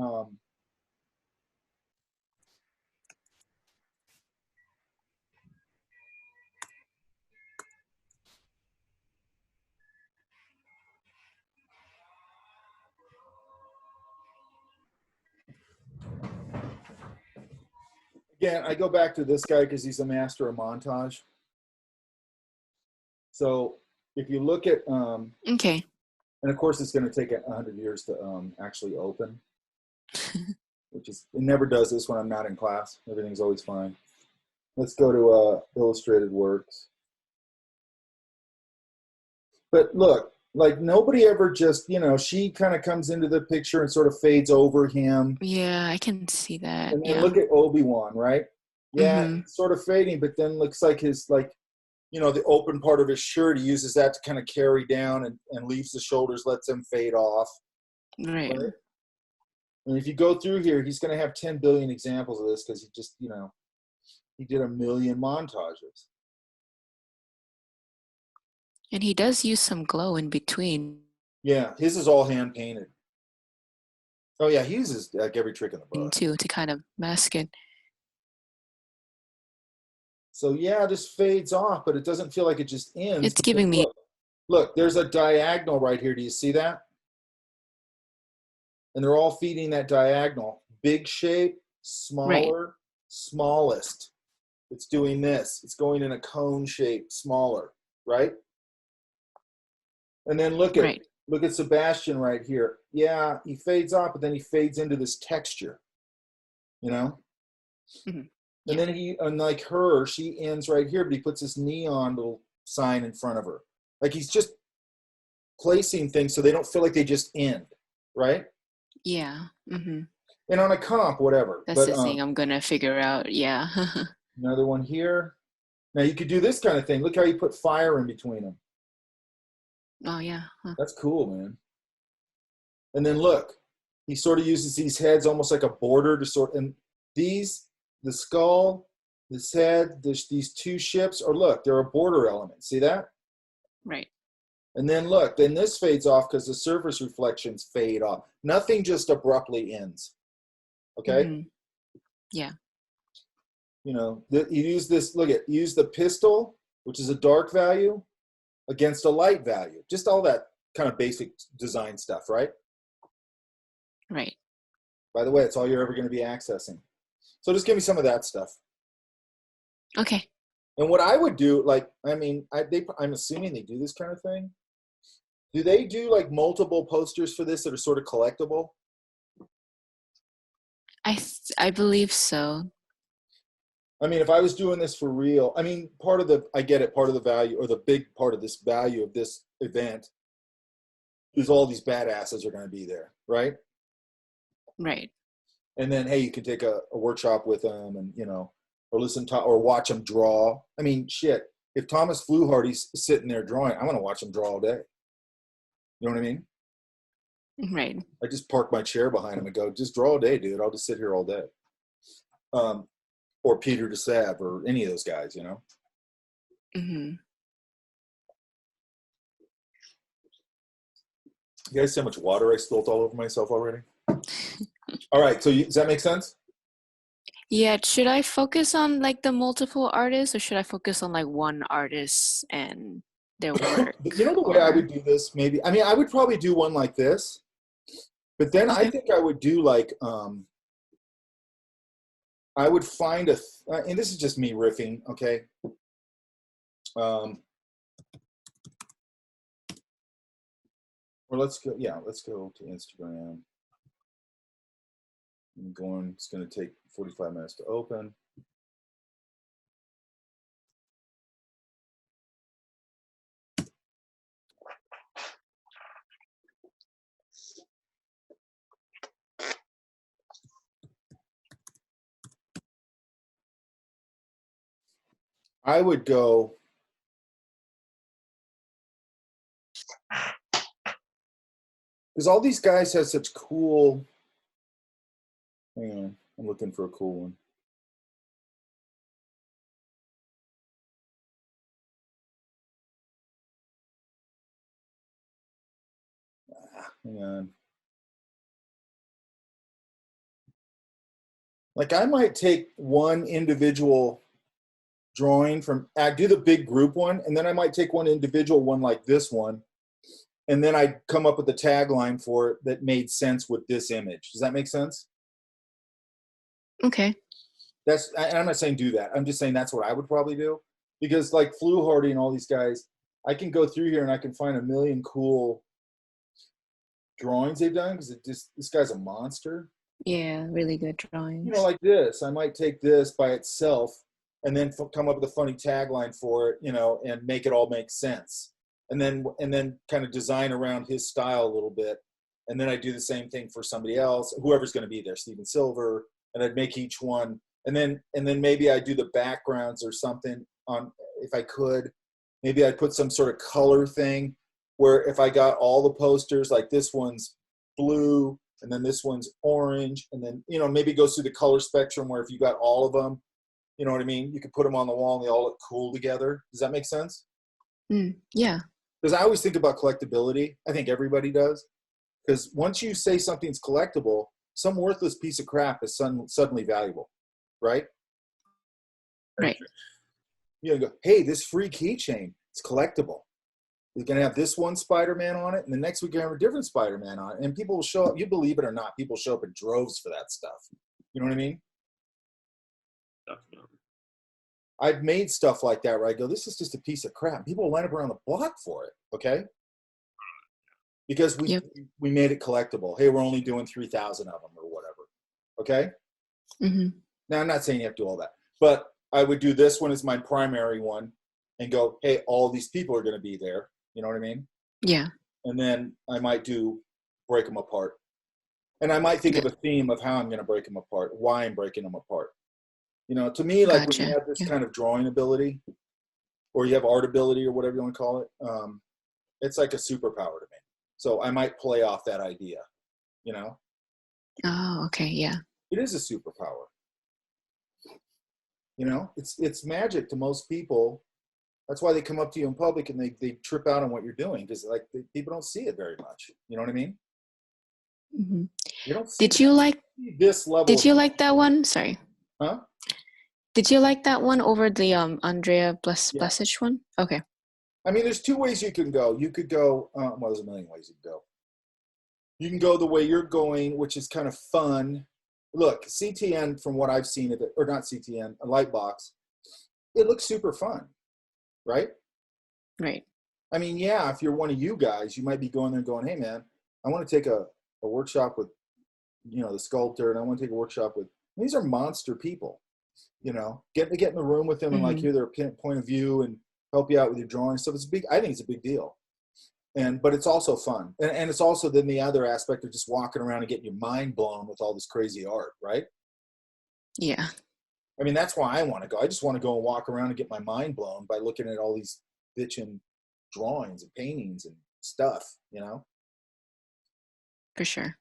S1: Again, I go back to this guy because he's a master of montage. So if you look at,
S4: Okay.
S1: and of course it's going to take 100 years to actually open, which is, it never does this when I'm not in class. Everything's always fine. Let's go to illustrated works. But look, like nobody ever just, you know, she kind of comes into the picture and sort of fades over him.
S4: Yeah, I can see that.
S1: And then
S4: Yeah.
S1: look at Obi-Wan, right? Yeah,
S4: Mhm.
S1: it's sort of fading, but then looks like his, like, you know, the open part of his shirt, he uses that to kind of carry down and leaves the shoulders, lets them fade off.
S4: Right.
S1: Right? And if you go through here, he's going to have 10 billion examples of this because he just, you know, he did a million montages.
S4: And he does use some glow in between
S1: Yeah, his is all hand painted. Oh yeah, he uses like every trick in the book.
S4: too to kind of mask it.
S1: So yeah, this fades off, but it doesn't feel like it just ends.
S4: It's giving me
S1: Look, there's a diagonal right here. Do you see that? And they're all feeding that diagonal. Big shape, smaller, smallest. It's doing this. It's going in a cone shape, smaller, right? And then look at Sebastian right here. Yeah, he fades off, but then he fades into this texture, you know?
S4: Mhm.
S1: And then he, unlike her, she ends right here, but he puts this neon little sign in front of her. Like he's just placing things so they don't feel like they just end, right?
S4: Yeah. Mhm.
S1: And on a comp, whatever.
S4: That's the thing I'm gonna figure out. Yeah.
S1: Another one here. Now you could do this kind of thing. Look how you put fire in between them.
S4: Oh yeah. Huh.
S1: That's cool, man. And then look, he sort of uses these heads almost like a border to sort, and these, the skull, this head, these two ships, or look, they're a border element. See that?
S4: Right.
S1: And then look, then this fades off because the surface reflections fade off. Nothing just abruptly ends. Okay?
S4: Mhm. Yeah.
S1: You know, you use this, look at, use the pistol, which is a dark value, against a light value. Just all that kind of basic design stuff, right?
S4: Right.
S1: By the way, it's all you're ever going to be accessing. So just give me some of that stuff.
S4: Okay.
S1: And what I would do, like, I mean, I'm assuming they do this kind of thing. Do they do like multiple posters for this that are sort of collectible?
S4: I believe so.
S1: I mean, if I was doing this for real, I mean, I get it, part of the value, or the big part of this value of this event is all these badasses are going to be there, right?
S4: Right.
S1: And then, hey, you can take a workshop with them and, you know, or listen to, or watch them draw. I mean, shit, if Thomas Fluharty's sitting there drawing, I'm going to watch him draw all day. You know what I mean?
S4: Right.
S1: I just park my chair behind him and go, just draw all day, dude. I'll just sit here all day. Or Peter DeSav or any of those guys, you know?
S4: Mhm.
S1: You guys see how much water I spilt all over myself already? All right, so does that make sense?
S4: Yeah, should I focus on like the multiple artists or should I focus on like one artist and their work?
S1: You know the way I would do this, maybe? I mean, I would probably do one like this, but then I
S4: Okay.
S1: think I would do like, I would find and this is just me riffing, okay? Or let's go to Instagram. I'm going, it's going to take 45 minutes to open. I would go, because all these guys have such cool, hang on, I'm looking for a cool one. Hang on. Like I might take one individual drawing from, I do the big group one, and then I might take one individual one like this one, and then I come up with a tagline for it that made sense with this image. Does that make sense?
S4: Okay.
S1: I'm not saying do that. I'm just saying that's what I would probably do. Because like Fluharty and all these guys, I can go through here and I can find a million cool drawings they've done because this guy's a monster.
S4: Yeah, really good drawings.
S1: You know, like this. I might take this by itself and then come up with a funny tagline for it, you know, and make it all make sense. And then kind of design around his style a little bit. And then I do the same thing for somebody else, whoever's going to be there, Steven Silver, and I'd make each one. And then maybe I do the backgrounds or something on, if I could, maybe I'd put some sort of color thing where if I got all the posters, like this one's blue, and then this one's orange, and then, you know, maybe it goes through the color spectrum where if you got all of them, you know what I mean? You could put them on the wall and they all look cool together. Does that make sense?
S4: Yeah.
S1: Because I always think about collectability. I think everybody does. Because once you say something's collectible, some worthless piece of crap is suddenly valuable, right?
S4: Right.
S1: You go, hey, this free keychain, it's collectible. You're going to have this one Spider-Man on it, and the next week you're going to have a different Spider-Man on it. And people will show up, you believe it or not, people show up in droves for that stuff. You know what I mean?
S5: Definitely.
S1: I've made stuff like that where I go, this is just a piece of crap. People will line up around the block for it, okay? Because we made it collectible. Hey, we're only doing 3,000 of them or whatever, okay? Now, I'm not saying you have to do all that, but I would do this one as my primary one and go, hey, all these people are going to be there. You know what I mean?
S4: Yeah.
S1: And then I might break them apart. And I might think of a theme of how I'm going to break them apart, why I'm breaking them apart. You know, to me, like when you have this kind of drawing ability or you have art ability or whatever you want to call it, it's like a superpower to me. So I might play off that idea, you know?
S4: Oh, okay. Yeah.
S1: It is a superpower. You know, it's magic to most people. That's why they come up to you in public and they trip out on what you're doing because like people don't see it very much. You know what I mean? You don't see
S4: Did you like
S1: this level?
S4: Did you like that one? Sorry.
S1: Huh?
S4: Did you like that one over the Andrea Blasic one? Okay.
S1: I mean, there's two ways you can go. You could go, well, there's a million ways you can go. You can go the way you're going, which is kind of fun. Look, CTN, from what I've seen of it, or not CTN, a Lightbox, it looks super fun, right?
S4: Right.
S1: I mean, yeah, if you're one of you guys, you might be going there going, hey, man, I want to take a workshop with, you know, the sculptor, and I want to take a workshop with, these are monster people, you know, get in the room with them and like hear their point of view and help you out with your drawing stuff. It's big. I think it's a big deal. But it's also fun. And it's also then the other aspect of just walking around and getting your mind blown with all this crazy art, right?
S4: Yeah.
S1: I mean, that's why I want to go. I just want to go and walk around and get my mind blown by looking at all these bitchin' drawings and paintings and stuff, you know?
S4: For sure.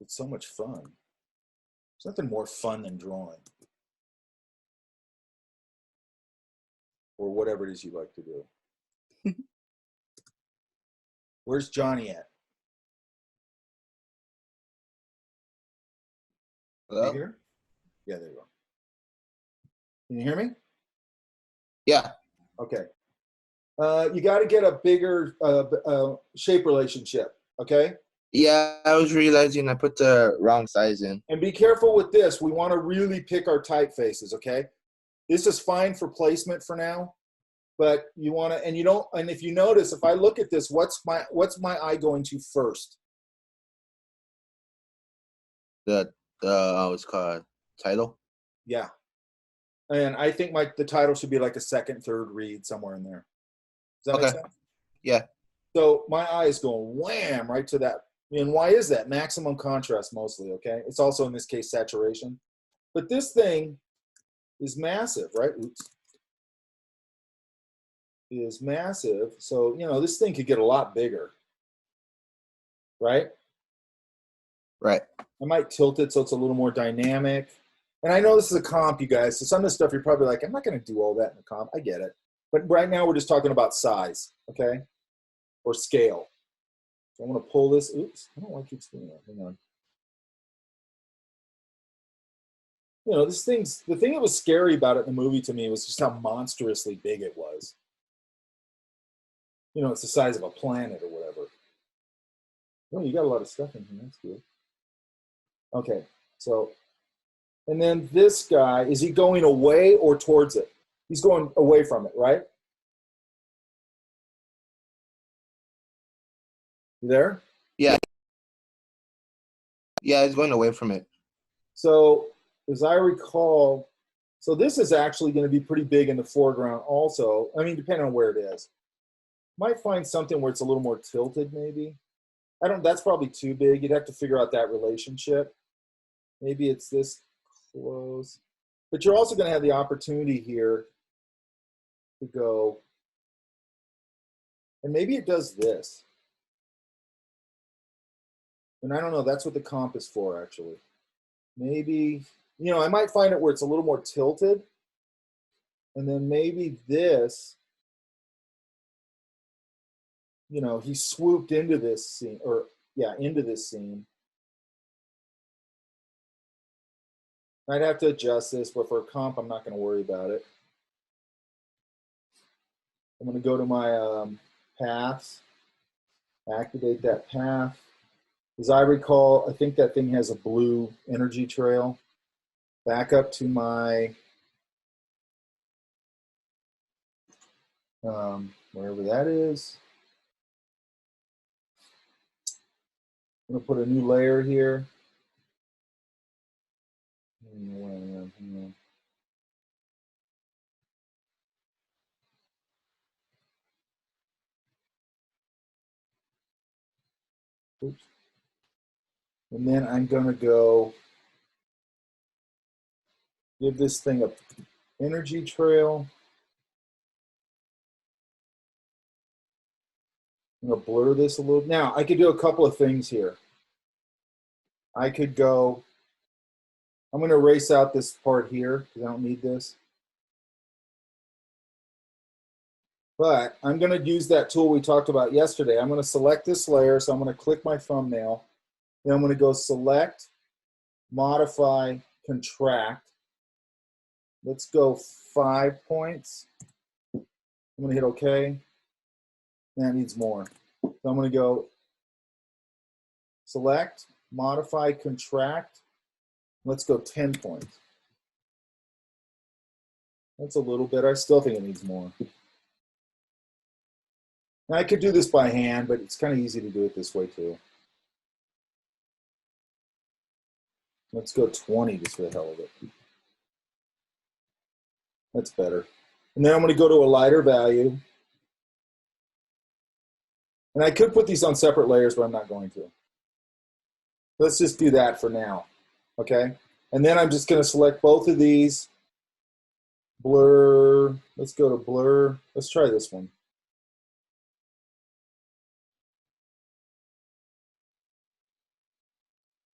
S1: It's so much fun. There's nothing more fun than drawing. Or whatever it is you like to do. Where's Johnny at?
S6: Hello?
S1: You here? Yeah, there you go. Can you hear me?
S6: Yeah.
S1: Okay. You got to get a bigger shape relationship, okay?
S6: Yeah, I was realizing I put the wrong size in.
S1: And be careful with this. We want to really pick our typefaces, okay? This is fine for placement for now, but you want to, and you don't, and if you notice, if I look at this, what's my eye going to first?
S6: What's called title?
S1: Yeah. And I think the title should be like a second, third read somewhere in there. Does that make sense?
S6: Yeah.
S1: So my eye is going wham right to that. And why is that? Maximum contrast mostly, okay? It's also in this case saturation. But this thing is massive, right? Oops. Is massive. So, you know, this thing could get a lot bigger. Right?
S6: Right.
S1: I might tilt it so it's a little more dynamic. And I know this is a comp, you guys. So some of the stuff you're probably like, I'm not going to do all that in a comp. I get it. But right now we're just talking about size, okay? Or scale. So I'm going to pull this. Oops. I don't want to keep doing that. Hang on. You know, this thing's, the thing that was scary about it in the movie to me was just how monstrously big it was. You know, it's the size of a planet or whatever. Oh, you got a lot of stuff in here. That's good. Okay, so, and then this guy, is he going away or towards it? He's going away from it, right? You there?
S6: Yeah. Yeah, it's going away from it.
S1: So as I recall, so this is actually going to be pretty big in the foreground also. I mean, depending on where it is. Might find something where it's a little more tilted maybe. I don't, that's probably too big. You'd have to figure out that relationship. Maybe it's this close. But you're also going to have the opportunity here to go, and maybe it does this. And I don't know, that's what the comp is for actually. Maybe, you know, I might find it where it's a little more tilted. And then maybe this, you know, he swooped into this scene, or yeah, into this scene. I'd have to adjust this, but for a comp, I'm not going to worry about it. I'm going to go to my paths, activate that path. As I recall, I think that thing has a blue energy trail. Back up to my, wherever that is. I'm going to put a new layer here. Oops. And then I'm going to go give this thing a energy trail. I'm going to blur this a little. Now, I could do a couple of things here. I could go, I'm going to erase out this part here because I don't need this. But I'm going to use that tool we talked about yesterday. I'm going to select this layer, so I'm going to click my thumbnail. Then I'm going to go select, modify, contract. Let's go 5 points. I'm going to hit OK. That needs more. So I'm going to go select, modify, contract. Let's go 10 points. That's a little bit. I still think it needs more. Now, I could do this by hand, but it's kind of easy to do it this way too. Let's go 20 just for the hell of it. That's better. And then I'm going to go to a lighter value. And I could put these on separate layers, but I'm not going to. Let's just do that for now, okay? And then I'm just going to select both of these. Blur, let's go to blur. Let's try this one.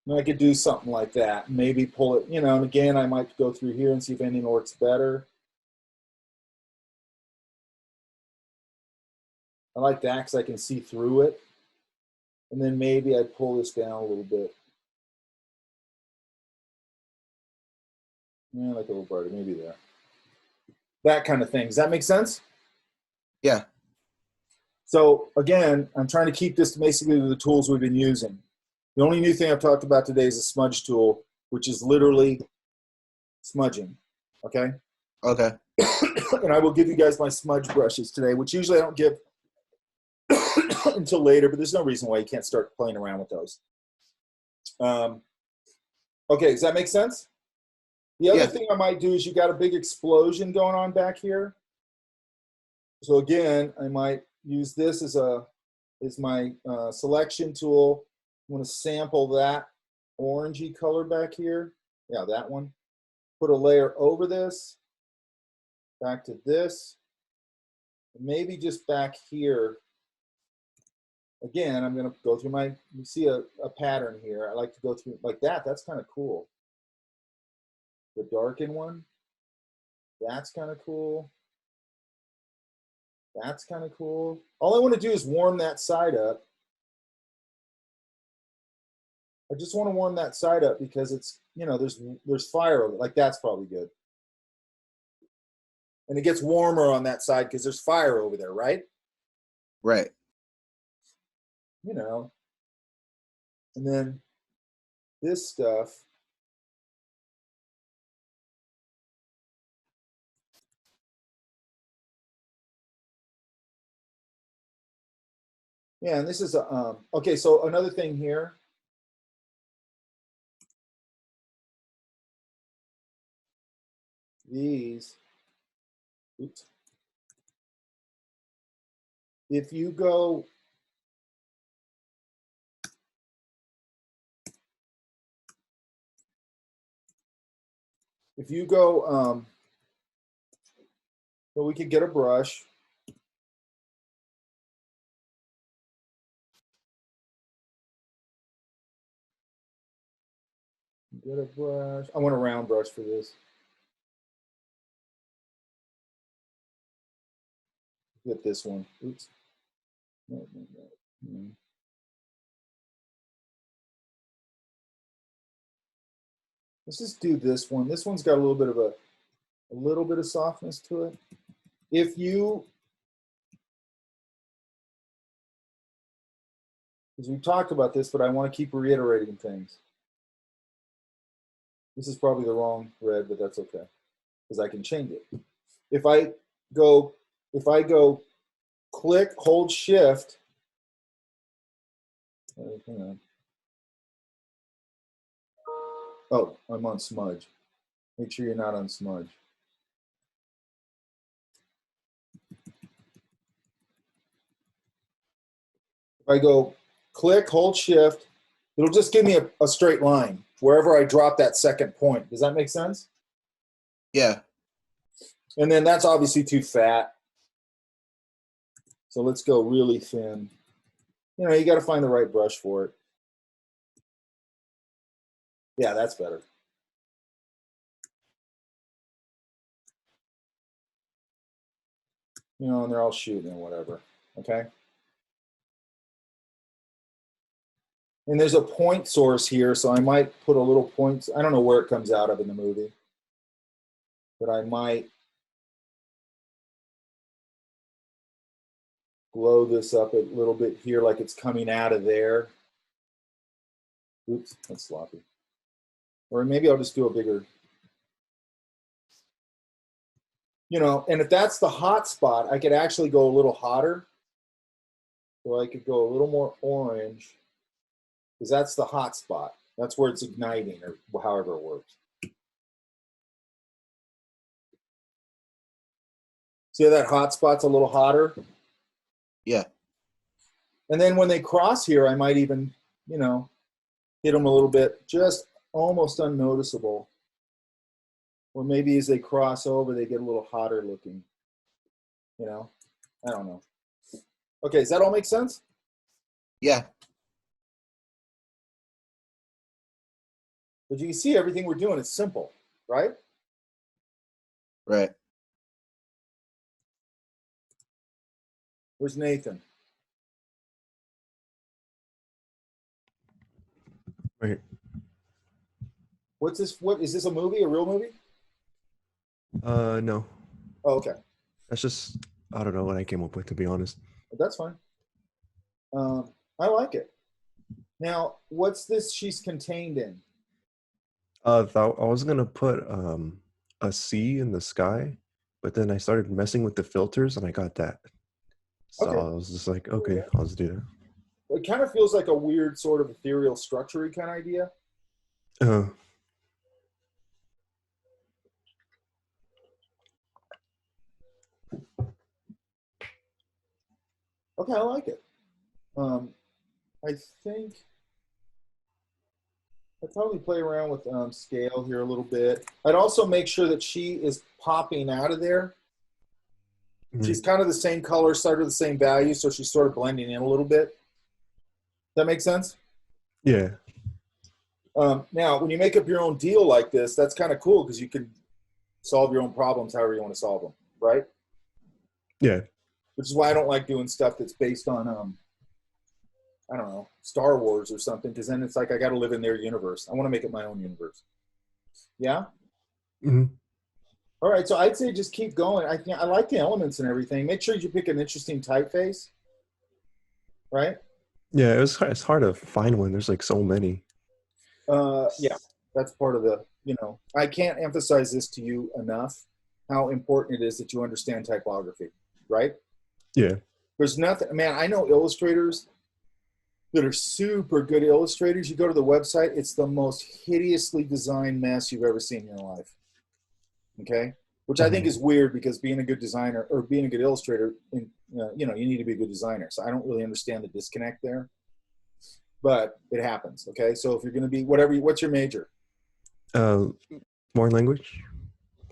S1: And I could do something like that. Maybe pull it, you know, and again, I might go through here and see if anything works better. I like that because I can see through it. And then maybe I'd pull this down a little bit. Yeah, like a little brighter, maybe there. That kind of thing. Does that make sense?
S6: Yeah.
S1: So again, I'm trying to keep this basically to the tools we've been using. The only new thing I've talked about today is a smudge tool, which is literally smudging, okay?
S6: Okay.
S1: And I will give you guys my smudge brushes today, which usually I don't give until later, but there's no reason why you can't start playing around with those. Okay, does that make sense? The other thing I might do is you got a big explosion going on back here. So again, I might use this as my selection tool. I'm going to sample that orangey color back here. Yeah, that one. Put a layer over this, back to this. Maybe just back here. Again, I'm going to go through my, you see a pattern here. I like to go through like that. That's kind of cool. The darken one. That's kind of cool. That's kind of cool. All I want to do is warm that side up. I just want to warm that side up because it's, you know, there's fire over it. Like that's probably good. And it gets warmer on that side because there's fire over there, right?
S6: Right.
S1: You know. And then this stuff. Yeah, and this is a, okay, so another thing here. these, oops. If you go, well, we could get a brush. Get a brush. I want a round brush for this. Get this one. Oops. No. Let's just do this one. This one's got a little bit of softness to it. If you, because we've talked about this, but I want to keep reiterating things. This is probably the wrong red, but that's okay, because I can change it. If I go click, hold shift. Hang on. Oh, I'm on Smudge. Make sure you're not on Smudge. If I go click, hold shift, it'll just give me a straight line wherever I drop that second point. Does that make sense?
S6: Yeah.
S1: And then that's obviously too fat. So let's go really thin. You know, you got to find the right brush for it. Yeah, that's better. You know, and they're all shooting and whatever, okay? And there's a point source here, so I might put a little point. I don't know where it comes out of in the movie, but I might blow this up a little bit here like it's coming out of there. Oops, that's sloppy. Or maybe I'll just do a bigger, you know, and if that's the hot spot, I could actually go a little hotter. So I could go a little more orange, because that's the hot spot. That's where it's igniting, or however it works. See how that hot spot's a little hotter?
S6: Yeah.
S1: And then when they cross here, I might even, you know, hit them a little bit, just almost unnoticeable. Or maybe as they cross over, they get a little hotter looking. You know, I don't know. Okay, does that all make sense?
S6: Yeah.
S1: But you can see everything we're doing is simple, right?
S6: Right.
S1: Where's Nathan?
S5: Right.
S1: What's this? What is this, a movie, a real movie?
S5: No.
S1: Oh, okay.
S5: That's just, I don't know what I came up with, to be honest.
S1: That's fine. I like it. Now, what's this she's contained in?
S5: I was gonna put a sea in the sky, but then I started messing with the filters and I got that. So
S1: Okay.
S5: I was just like, okay, I'll just do
S1: It kind of feels like a weird sort of ethereal structure-y kind of idea.
S5: that.
S1: Okay, I like it. I think I'd probably play around with scale here a little bit. I'd also make sure that she is popping out of there. She's kind of the same color, sort of the same value, so she's sort of blending in a little bit. Does that make sense?
S5: Yeah.
S1: Now, when you make up your own deal like this, that's kind of cool because you can solve your own problems however you want to solve them, right?
S5: Yeah.
S1: Which is why I don't like doing stuff that's based on, I don't know, Star Wars or something, because then it's like I got to live in their universe. I want to make it my own universe. Yeah?
S5: Mm-hmm.
S1: All right, so I'd say just keep going. I like the elements and everything. Make sure you pick an interesting typeface, right?
S5: Yeah, it's hard to find one. There's like so many.
S1: Yeah, that's part of the, you know, I can't emphasize this to you enough, how important it is that you understand typography, right?
S5: Yeah.
S1: There's nothing, man, I know illustrators that are super good illustrators. You go to the website, it's the most hideously designed mess you've ever seen in your life. Okay. Which I think
S5: Mhm.
S1: is weird because being a good designer or being a good illustrator, you know, you need to be a good designer. So I don't really understand the disconnect there, but it happens. Okay. So if you're going to be whatever, what's your major?
S5: Uh, More language.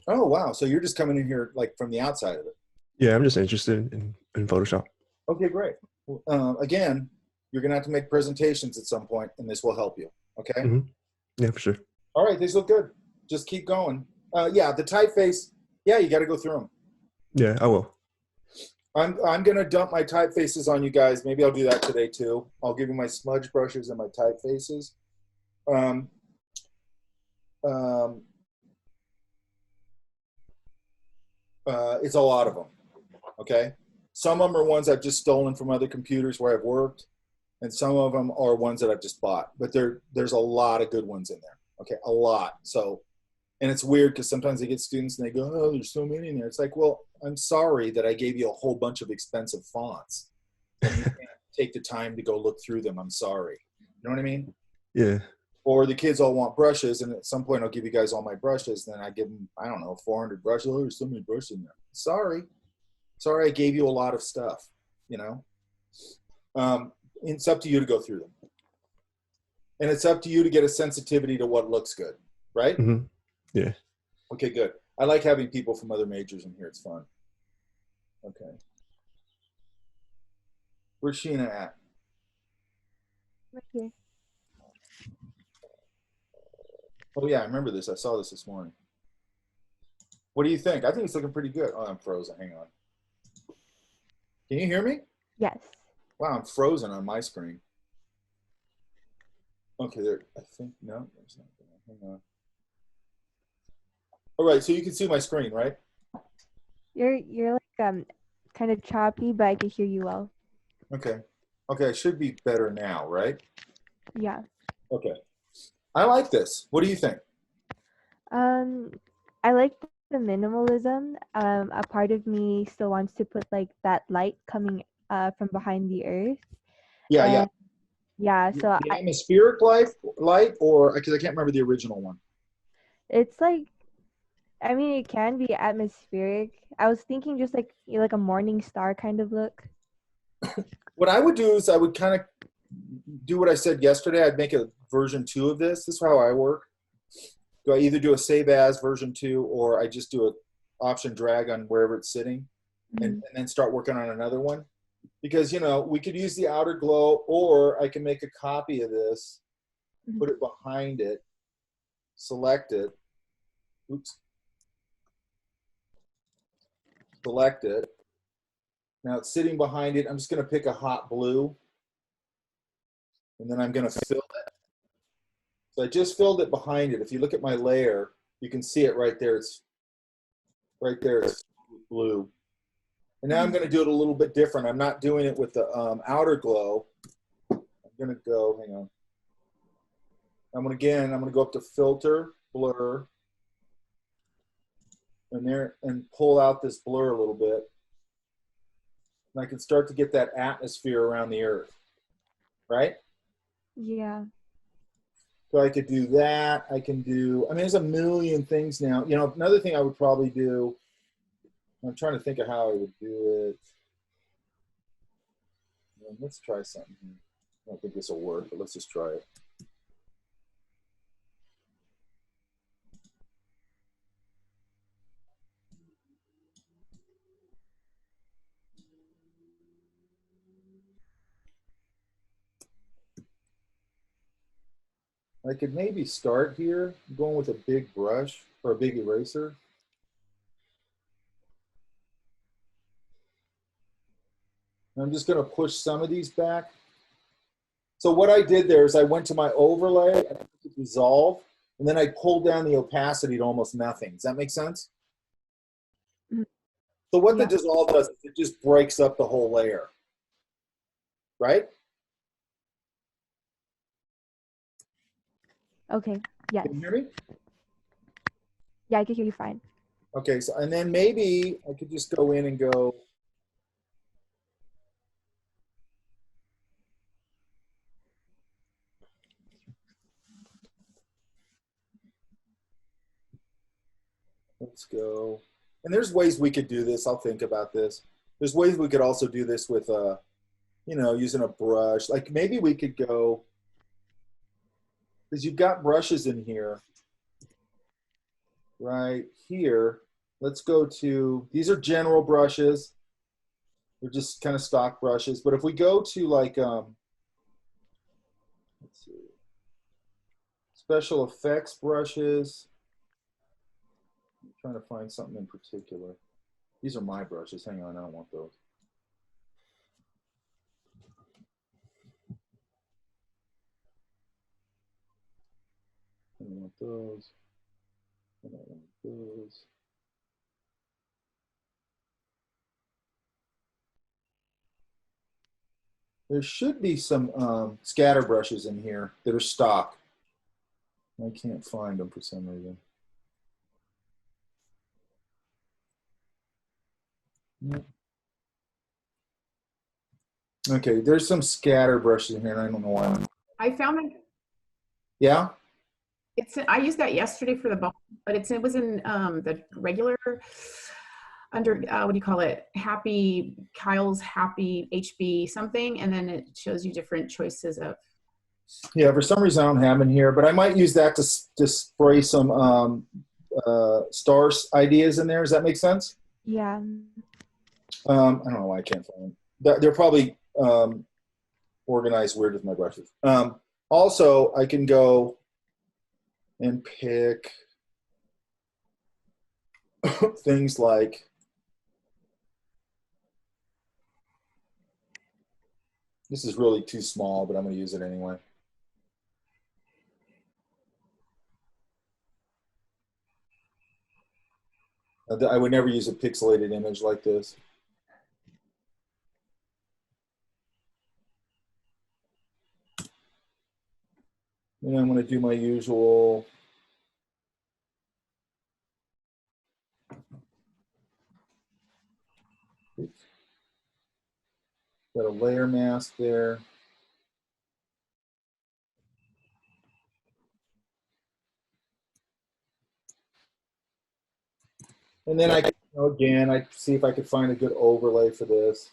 S1: Oh, wow. So you're just coming in here like from the outside of it.
S5: Yeah, I'm just interested in Photoshop.
S1: Okay, great. Again, you're going to have to make presentations at some point and this will help you. Okay.
S5: Hmm. Yeah, for sure.
S1: All right. These look good. Just keep going. Yeah. The typeface. Yeah. You got to go through them.
S5: Yeah, I will.
S1: I'm gonna dump my typefaces on you guys. Maybe I'll do that today too. I'll give you my smudge brushes and my typefaces. Um, um, it's a lot of them. Okay, some of them are ones I've just stolen from other computers where I've worked, and some of them are ones that I've just bought. But there's a lot of good ones in there. Okay, a lot. So, and it's weird because sometimes they get students and they go, "Oh, there's so many in there." It's like, well, I'm sorry that I gave you a whole bunch of expensive fonts. And you can't take the time to go look through them. I'm sorry. You know what I mean?
S5: Yeah.
S1: Or the kids all want brushes, and at some point I'll give you guys all my brushes. Then I give them, I don't know, 400 brushes. Oh, there's so many brushes in there. Sorry, I gave you a lot of stuff. You know, it's up to you to go through them, and it's up to you to get a sensitivity to what looks good, right?
S5: Hmm. Yeah.
S1: Okay, good. I like having people from other majors in here. It's fun. Okay, where's Sheena at?
S7: Right here.
S1: Oh yeah, I remember this. I saw this morning. What do you think? I think it's looking pretty good. Oh, I'm frozen. Hang on. Can you hear me?
S7: Yes.
S1: Wow, I'm frozen on my screen. Okay, there. I think no, there's not. Hang on. All right, so you can see my screen, right?
S7: You're like kind of choppy, but I can hear you well.
S1: Okay. Okay, I should be better now, right?
S7: Yeah.
S1: Okay. I like this. What do you think?
S7: Um, I like the minimalism. A part of me still wants to put like that light coming from behind the earth.
S1: Yeah, yeah.
S7: And yeah, so
S1: The atmospheric light, or because I can't remember the original one.
S7: it's like, I mean, it can be atmospheric. I was thinking just like like a morning star kind of look.
S1: What I would do is I would kind of do what I said yesterday. I'd make a version 2 of this. This is how I work. Do I either do a save as version 2 or I just do a option drag on wherever it's sitting and then start working on another one? Because, you know, we could use the outer glow or I can make a copy of this, put it behind it, select it. Oops. Select it. Now it's sitting behind it. I'm just going to pick a hot blue and then I'm going to fill it. So I just filled it behind it. If you look at my layer, you can see it right there. It's right there. It's blue. And now I'm going to do it a little bit different. I'm not doing it with the outer glow. I'm going to go, hang on. I'm going to go up to filter, blur, and pull out this blur a little bit. And I can start to get that atmosphere around the earth, right?
S7: Yeah.
S1: So I could do that. I can do, I mean, there's a million things now. You know, another thing I would probably do, I'm trying to think of how I would do it. Let's try something. I don't think this will work, but let's just try it. I could maybe start here, going with a big brush or a big eraser. And I'm just going to push some of these back. So what I did there is I went to my overlay and I went to dissolve, and then I pulled down the opacity to almost nothing. Does that make sense? So what the
S7: Yeah.
S1: dissolve does is it just breaks up the whole layer, right?
S7: Okay. Yes.
S1: Can you hear me?
S7: Yeah, I can hear you fine.
S1: Okay, so and then maybe I could just go in and go. let's go. And there's ways we could do this. I'll think about this. There's ways we could also do this with, you know, using a brush. Like maybe we could go, because you've got brushes in here, right here. Let's go to, these are general brushes. They're just kind of stock brushes. But if we go to like, let's see, special effects brushes. I'm trying to find something in particular. These are my brushes. Hang on, I don't want those. I don't want those. I don't want those. There should be some scatter brushes in here that are stock. I can't find them for some reason. Yep. Okay, there's some scatter brushes in here, and I don't know why.
S2: I found it.
S1: Yeah?
S2: I used that yesterday for the bone, but it was in the regular under what do you call it? Kyle's Happy HB something, and then it shows you different choices of.
S1: Yeah, for some reason I don't have them in here, but I might use that to spray some stars ideas in there. Does that make sense?
S7: Yeah.
S1: I don't know why I can't find them. They're probably organized weird with my brushes. Also, I can go and pick things like this is really too small, but I'm going to use it anyway. I would never use a pixelated image like this. And I'm going to do my usual. Oops. Got a layer mask there. And then I can, again, I see if I could find a good overlay for this.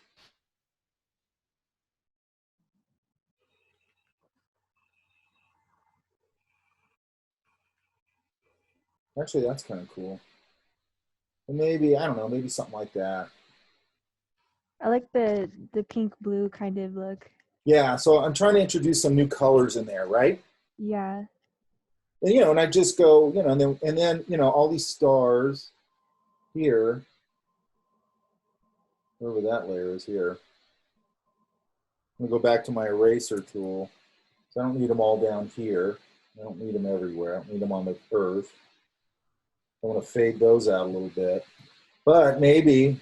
S1: Actually, that's kind of cool. And maybe, I don't know, maybe something like that.
S7: I like the pink blue kind of look.
S1: Yeah, so I'm trying to introduce some new colors in there, right?
S7: Yeah.
S1: And, you know, and I just go, you know, and then, you know, all these stars here, wherever that layer is here. I'm gonna go back to my eraser tool. So I don't need them all down here. I don't need them everywhere. I don't need them on the earth. I want to fade those out a little bit. But maybe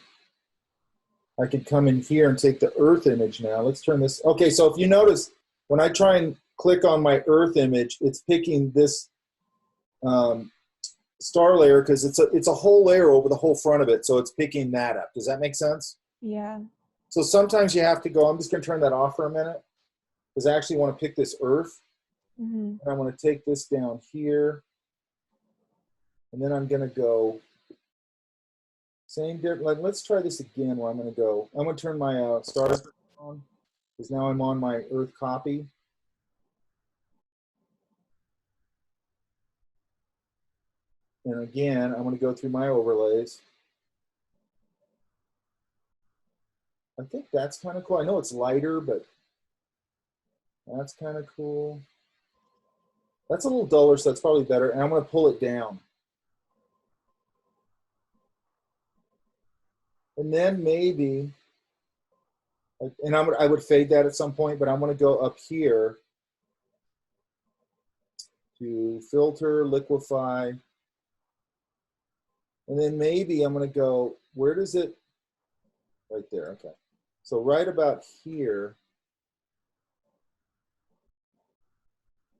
S1: I could come in here and take the earth image now. Let's turn this. Okay, so if you notice, when I try and click on my earth image, it's picking this star layer because it's a whole layer over the whole front of it. So it's picking that up. Does that make sense?
S7: Yeah.
S1: So sometimes you have to go, I'm just going to turn that off for a minute because I actually want to pick this earth.
S7: Mm-hmm.
S1: And I'm going to take this down here. And then I'm going to go same different. Like, let's try this again where I'm going to go. I'm going to turn my stars on because now I'm on my earth copy. And again, I'm going to go through my overlays. I think that's kind of cool. I know it's lighter, but that's kind of cool. That's a little duller, so that's probably better. And I'm going to pull it down. And then maybe, and I would fade that at some point, but I'm going to go up here to filter, liquefy. And then maybe I'm going to go, where does it, right there, okay. So right about here,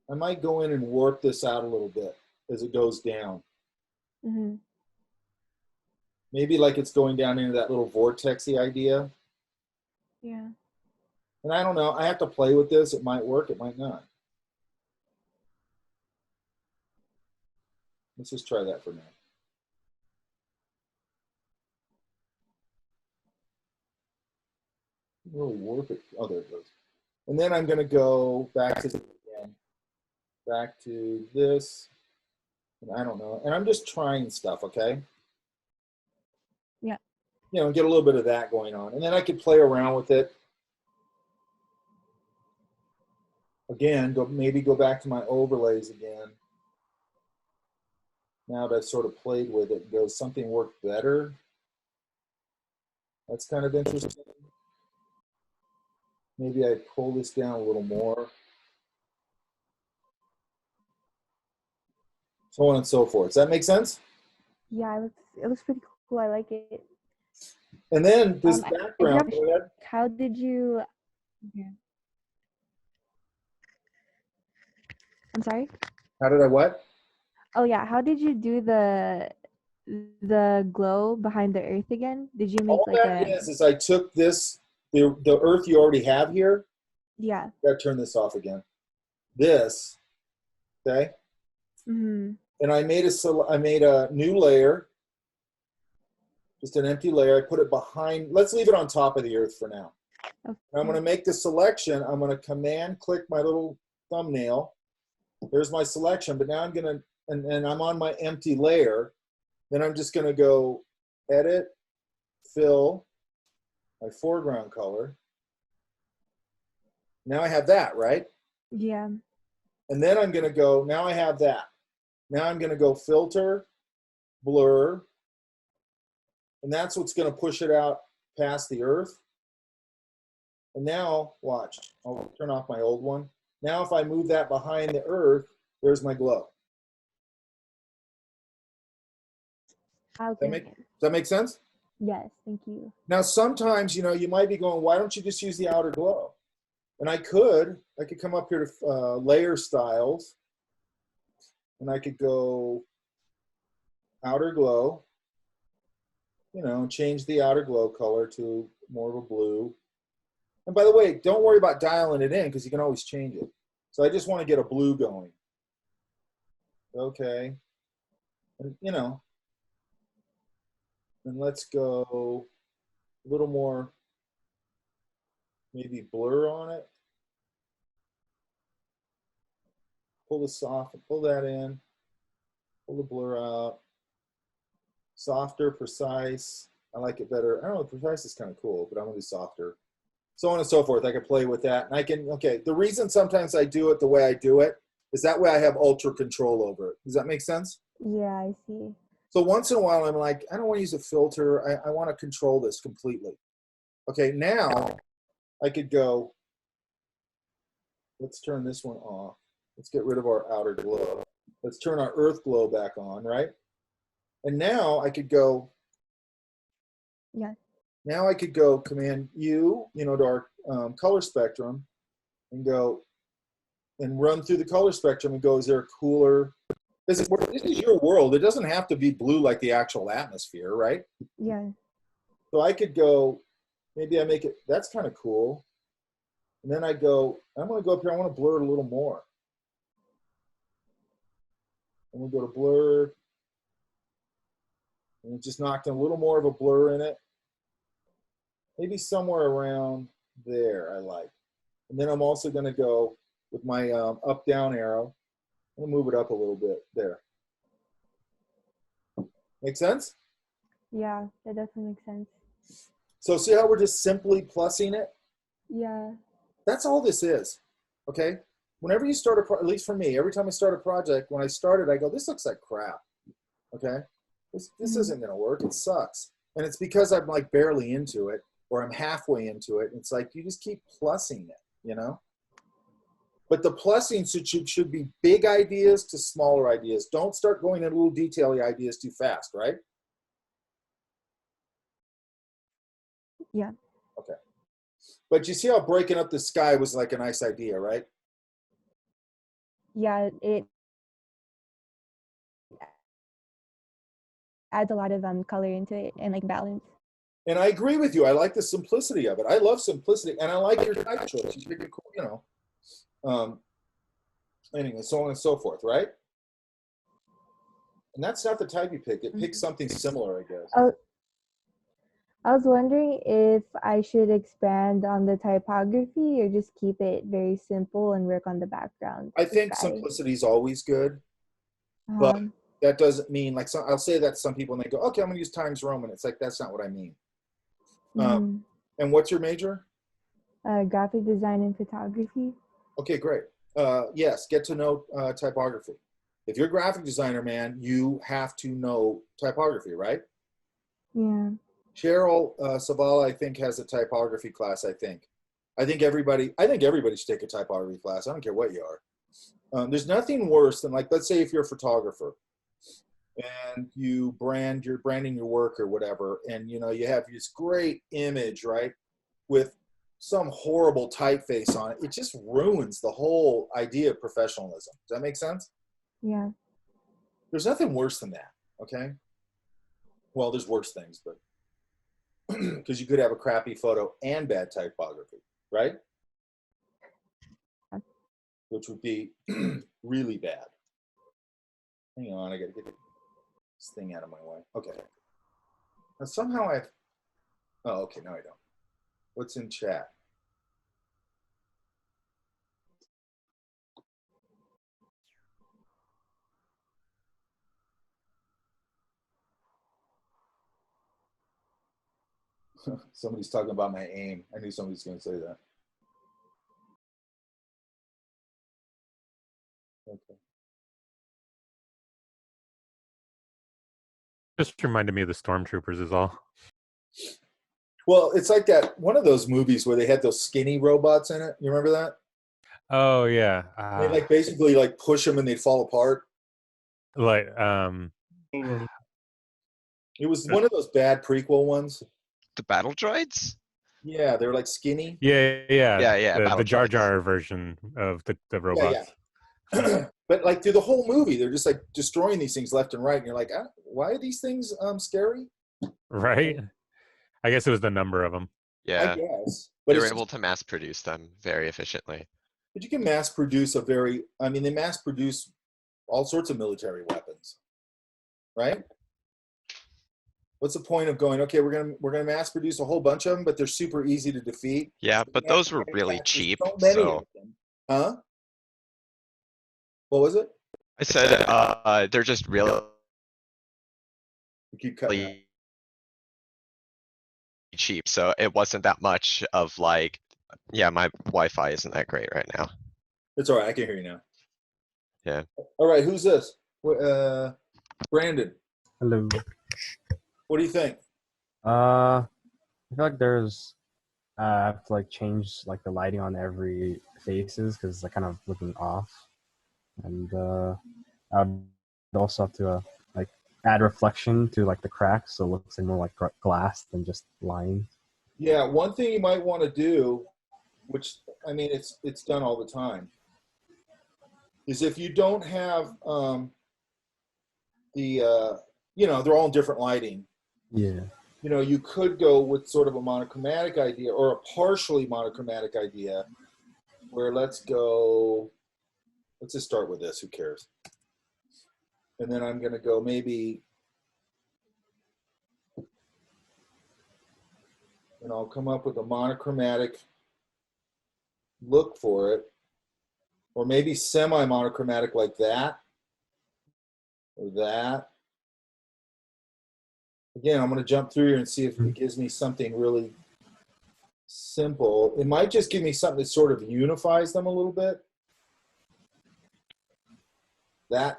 S1: I might go in and warp this out a little bit as it goes down.
S7: Mm-hmm.
S1: Maybe like it's going down into that little vortexy idea.
S7: Yeah.
S1: And I don't know, I have to play with this. It might work, it might not. Let's just try that for now. really warp it. Oh, there it goes. And then I'm going to go back to again, back to this. And I don't know. And I'm just trying stuff, okay?
S7: Yeah.
S1: You know, get a little bit of that going on. And then I could play around with it. Again, maybe go back to my overlays again. Now that I've sort of played with it, does something work better? That's kind of interesting. Maybe I pull this down a little more. So on and so forth. Does that make sense?
S7: Yeah, it looks pretty cool. I like it.
S1: And then this
S7: I
S1: background.
S7: do have how did you? Okay. I'm sorry.
S1: How did I what?
S7: Oh yeah, how did you do the glow behind the earth again? Did you make
S1: All
S7: like
S1: that
S7: a?
S1: is I took this, the earth you already have here.
S7: Yeah.
S1: Gotta turn this off again. This, okay?
S7: Mm-hmm.
S1: And I made a new layer, just an empty layer. I put it behind. Let's leave it on top of the earth for now.
S7: Okay.
S1: I'm going to make the selection. I'm going to command click my little thumbnail. There's my selection. But now I'm going to, and I'm on my empty layer. Then I'm just going to go edit, fill, my foreground color. Now I have that, right?
S7: Yeah.
S1: And then I'm going to go, now I have that. Now I'm going to go filter, blur, and that's what's going to push it out past the earth. And now, watch, I'll turn off my old one. Now if I move that behind the earth, there's my glow.
S7: Okay.
S1: Does that make sense?
S7: Yes, thank you.
S1: Now sometimes, you know, you might be going, why don't you just use the outer glow? And I could come up here to layer styles, and I could go outer glow, you know, change the outer glow color to more of a blue. And by the way, don't worry about dialing it in because you can always change it. So I just want to get a blue going. Okay. And, you know, and let's go a little more, maybe blur on it. Pull this off, pull that in, pull the blur out. Softer, precise. I like it better. I don't know, precise is kind of cool, but I'm gonna do softer. So on and so forth. I can play with that. And I can, okay, the reason sometimes I do it the way I do it is that way I have ultra control over it. Does that make sense?
S7: Yeah, I see.
S1: So once in a while I'm like, I don't want to use a filter. I want to control this completely. Okay, now I could go, let's turn this one off. Let's get rid of our outer glow. Let's turn our earth glow back on, right? And now I could go,
S7: Yeah.
S1: now I could go Command U, you know, to our color spectrum, and go and run through the color spectrum and go, is there a cooler? This is your world. It doesn't have to be blue like the actual atmosphere, right?
S7: Yeah.
S1: So I could go, maybe I make it, that's kind of cool. And then I go, I'm going to go up here. I want to blur it a little more. And we'll go to blur. And just knocked in a little more of a blur in it. Maybe somewhere around there I like. And then I'm also going to go with my up-down arrow. I'm going to move it up a little bit there. Make sense?
S7: Yeah, that definitely makes sense.
S1: So see how we're just simply plussing it?
S7: Yeah.
S1: That's all this is, okay? Whenever you start at least for me, every time I start a project, when I started, I go, this looks like crap, okay? This isn't gonna work, it sucks. And it's because I'm like barely into it, or I'm halfway into it. It's like, you just keep plussing it, you know? But the plussing should be big ideas to smaller ideas. Don't start going into little detail-y ideas too fast, right?
S7: Yeah.
S1: Okay. But you see how breaking up the sky was like a nice idea, right?
S7: Yeah, it adds a lot of color into it and like balance.
S1: And I agree with you. I like the simplicity of it. I love simplicity, and I like your type choice. You pick a cool, you know. Anyway, so on and so forth, right? And that's not the type you pick. It picks something similar, I guess.
S7: Oh, I was wondering if I should expand on the typography or just keep it very simple and work on the background,
S1: I
S7: the
S1: think
S7: sky.
S1: simplicity is always good, but
S7: Um,
S1: that doesn't mean like I'll say that to some people and they go, okay, I'm gonna use Times Roman. It's like that's not what I mean.
S7: mhm.
S1: And what's your major?
S7: Graphic design and photography.
S1: Okay, great. Yes, get to know typography. If you're a graphic designer, man, you have to know typography, right?
S7: Yeah.
S1: Cheryl Savala, I think, has a typography class. I think everybody should take a typography class. I don't care what you are. There's nothing worse than, like, let's say if you're a photographer and you're branding your work or whatever, and you know you have this great image, right, with some horrible typeface on it. It just ruins the whole idea of professionalism. Does that make sense?
S7: Yeah.
S1: There's nothing worse than that. Okay. Well, there's worse things, but because you could have a crappy photo and bad typography, right? Which would be really bad. Hang on, I gotta get this thing out of my way. Okay. Now somehow oh, okay, now I don't. What's in chat? Somebody's talking about my aim. I knew somebody's gonna say that. Okay.
S8: Just reminded me of the stormtroopers is all.
S1: Well, it's like that one of those movies where they had those skinny robots in it. You remember that?
S8: Oh yeah.
S1: They like basically like push them and they'd fall apart.
S8: Like
S1: It was one of those bad prequel ones.
S9: The battle droids?
S1: Yeah, they were like skinny.
S8: yeah.
S9: Yeah,
S8: The
S9: battle
S8: Jar
S9: droids.
S8: Jar version of the robots.
S1: Yeah. But like through the whole movie, they're just like destroying these things left and right, and you're like, why are these things scary?
S8: Right? I guess it was the number of them.
S1: I
S9: Yeah,
S1: guess,
S9: they
S1: but
S9: were
S1: it's
S9: able to mass produce them very efficiently.
S1: but you can mass produce they mass produce all sorts of military weapons, right? What's the point of going, okay, we're gonna mass produce a whole bunch of them, but they're super easy to defeat?
S9: Yeah,
S1: So
S9: but
S1: we have
S9: those
S1: to
S9: were really
S1: manufacture
S9: cheap,
S1: so many
S9: so
S1: of them. Huh? What was it?
S9: I said they're just really
S1: You keep cutting out.
S9: cheap, so it wasn't that much of like, yeah, my Wi-Fi isn't that great right now.
S1: It's all right. I can hear you now.
S9: Yeah.
S1: All right. Who's this? Brandon.
S10: Hello.
S1: What do you think?
S10: I feel like I have to like change like the lighting on every faces because it's like kind of looking off, and I would also have to like add reflection to like the cracks so it looks like more like glass than just lines.
S1: Yeah. One thing you might want to do, which I mean, it's done all the time, is if you don't have they're all in different lighting.
S10: Yeah.
S1: You know, you could go with sort of a monochromatic idea or a partially monochromatic idea where let's just start with this, who cares? And then I'm gonna go maybe, and I'll come up with a monochromatic look for it, or maybe semi-monochromatic like that, or that. Again, I'm gonna jump through here and see if it gives me something really simple. It might just give me something that sort of unifies them a little bit.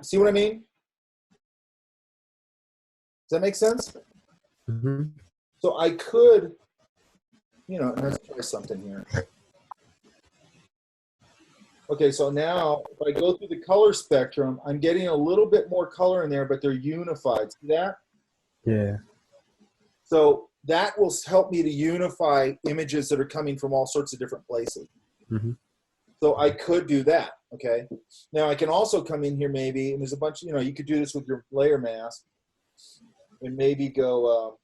S1: See what I mean? Does that make sense?
S10: Mm-hmm.
S1: So I could, let's try something here. Okay, so now if I go through the color spectrum, I'm getting a little bit more color in there, but they're unified. See that?
S10: Yeah.
S1: So that will help me to unify images that are coming from all sorts of different places.
S10: Mm-hmm.
S1: So I could do that, okay? Now I can also come in here maybe, and there's a bunch, you could do this with your layer mask, and maybe go,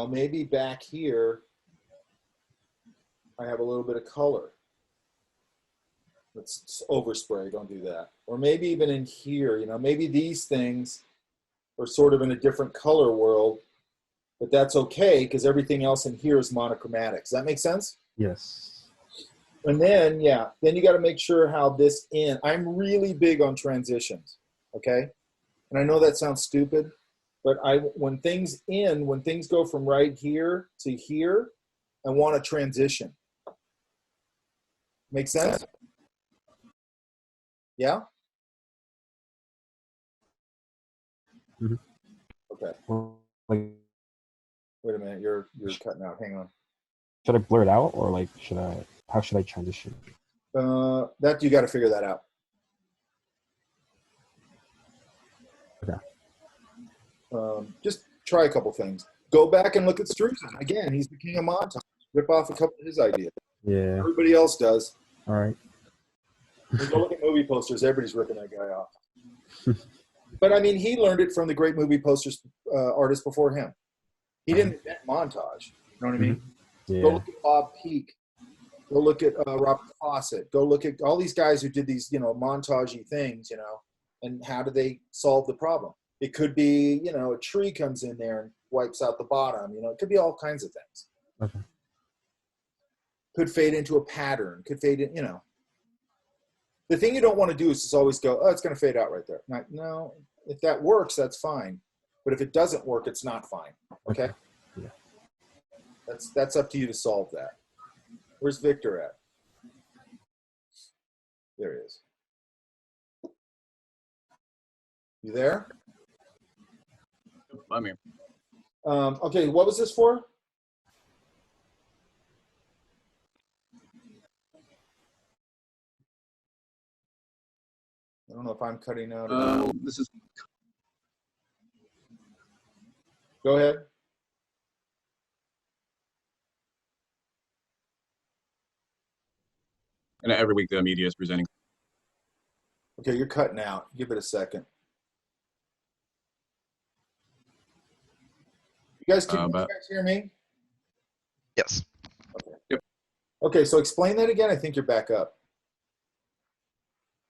S1: maybe back here, I have a little bit of color. Let's overspray, don't do that. Or maybe even in here, you know, maybe these things are sort of in a different color world, but that's okay because everything else in here is monochromatic. Does that make sense?
S10: Yes.
S1: And then, yeah, then you got to make sure how this in. I'm really big on transitions, okay? And I know that sounds stupid, but when things go from right here to here, I want a transition. Make sense? Yeah?
S10: Mm-hmm.
S1: Okay.
S10: Well, like,
S1: Wait a minute, you're cutting out. Hang on.
S10: should I blur it out or like how should I transition?
S1: That you got to figure that out.
S10: Okay.
S1: Just try a couple things. Go back and look at Struzan. Again, he's the king of montage. Rip off a couple of his ideas.
S10: Yeah.
S1: Everybody else does.
S10: All right.
S1: Go look at movie posters. Everybody's ripping that guy off. But I mean, he learned it from the great movie posters artists before him. He didn't invent montage. You know what I mean?
S10: Yeah.
S1: Go look at Bob Peake. Go look at Robert Fawcett. Go look at all these guys who did these, you know, montagey things, you know, and how do they solve the problem? It could be, you know, a tree comes in there and wipes out the bottom. You know, it could be all kinds of things.
S10: Okay.
S1: Could fade into a pattern. Could fade in, you know. The thing you don't want to do is just always go, oh, it's going to fade out right there. Like, no, if that works, that's fine. But if it doesn't work, it's not fine. Okay?
S10: Yeah.
S1: That's up to you to solve that. Where's Victor at? There he is. You there?
S11: I'm here.
S1: Okay, what was this for? I don't know if I'm cutting out.
S11: This is
S1: Go ahead.
S11: and every week the media is presenting.
S1: Okay, you're cutting out. Give it a second. You guys, can you guys hear me?
S9: Yes.
S1: Okay. Yep. Okay, so explain that again. I think you're back up.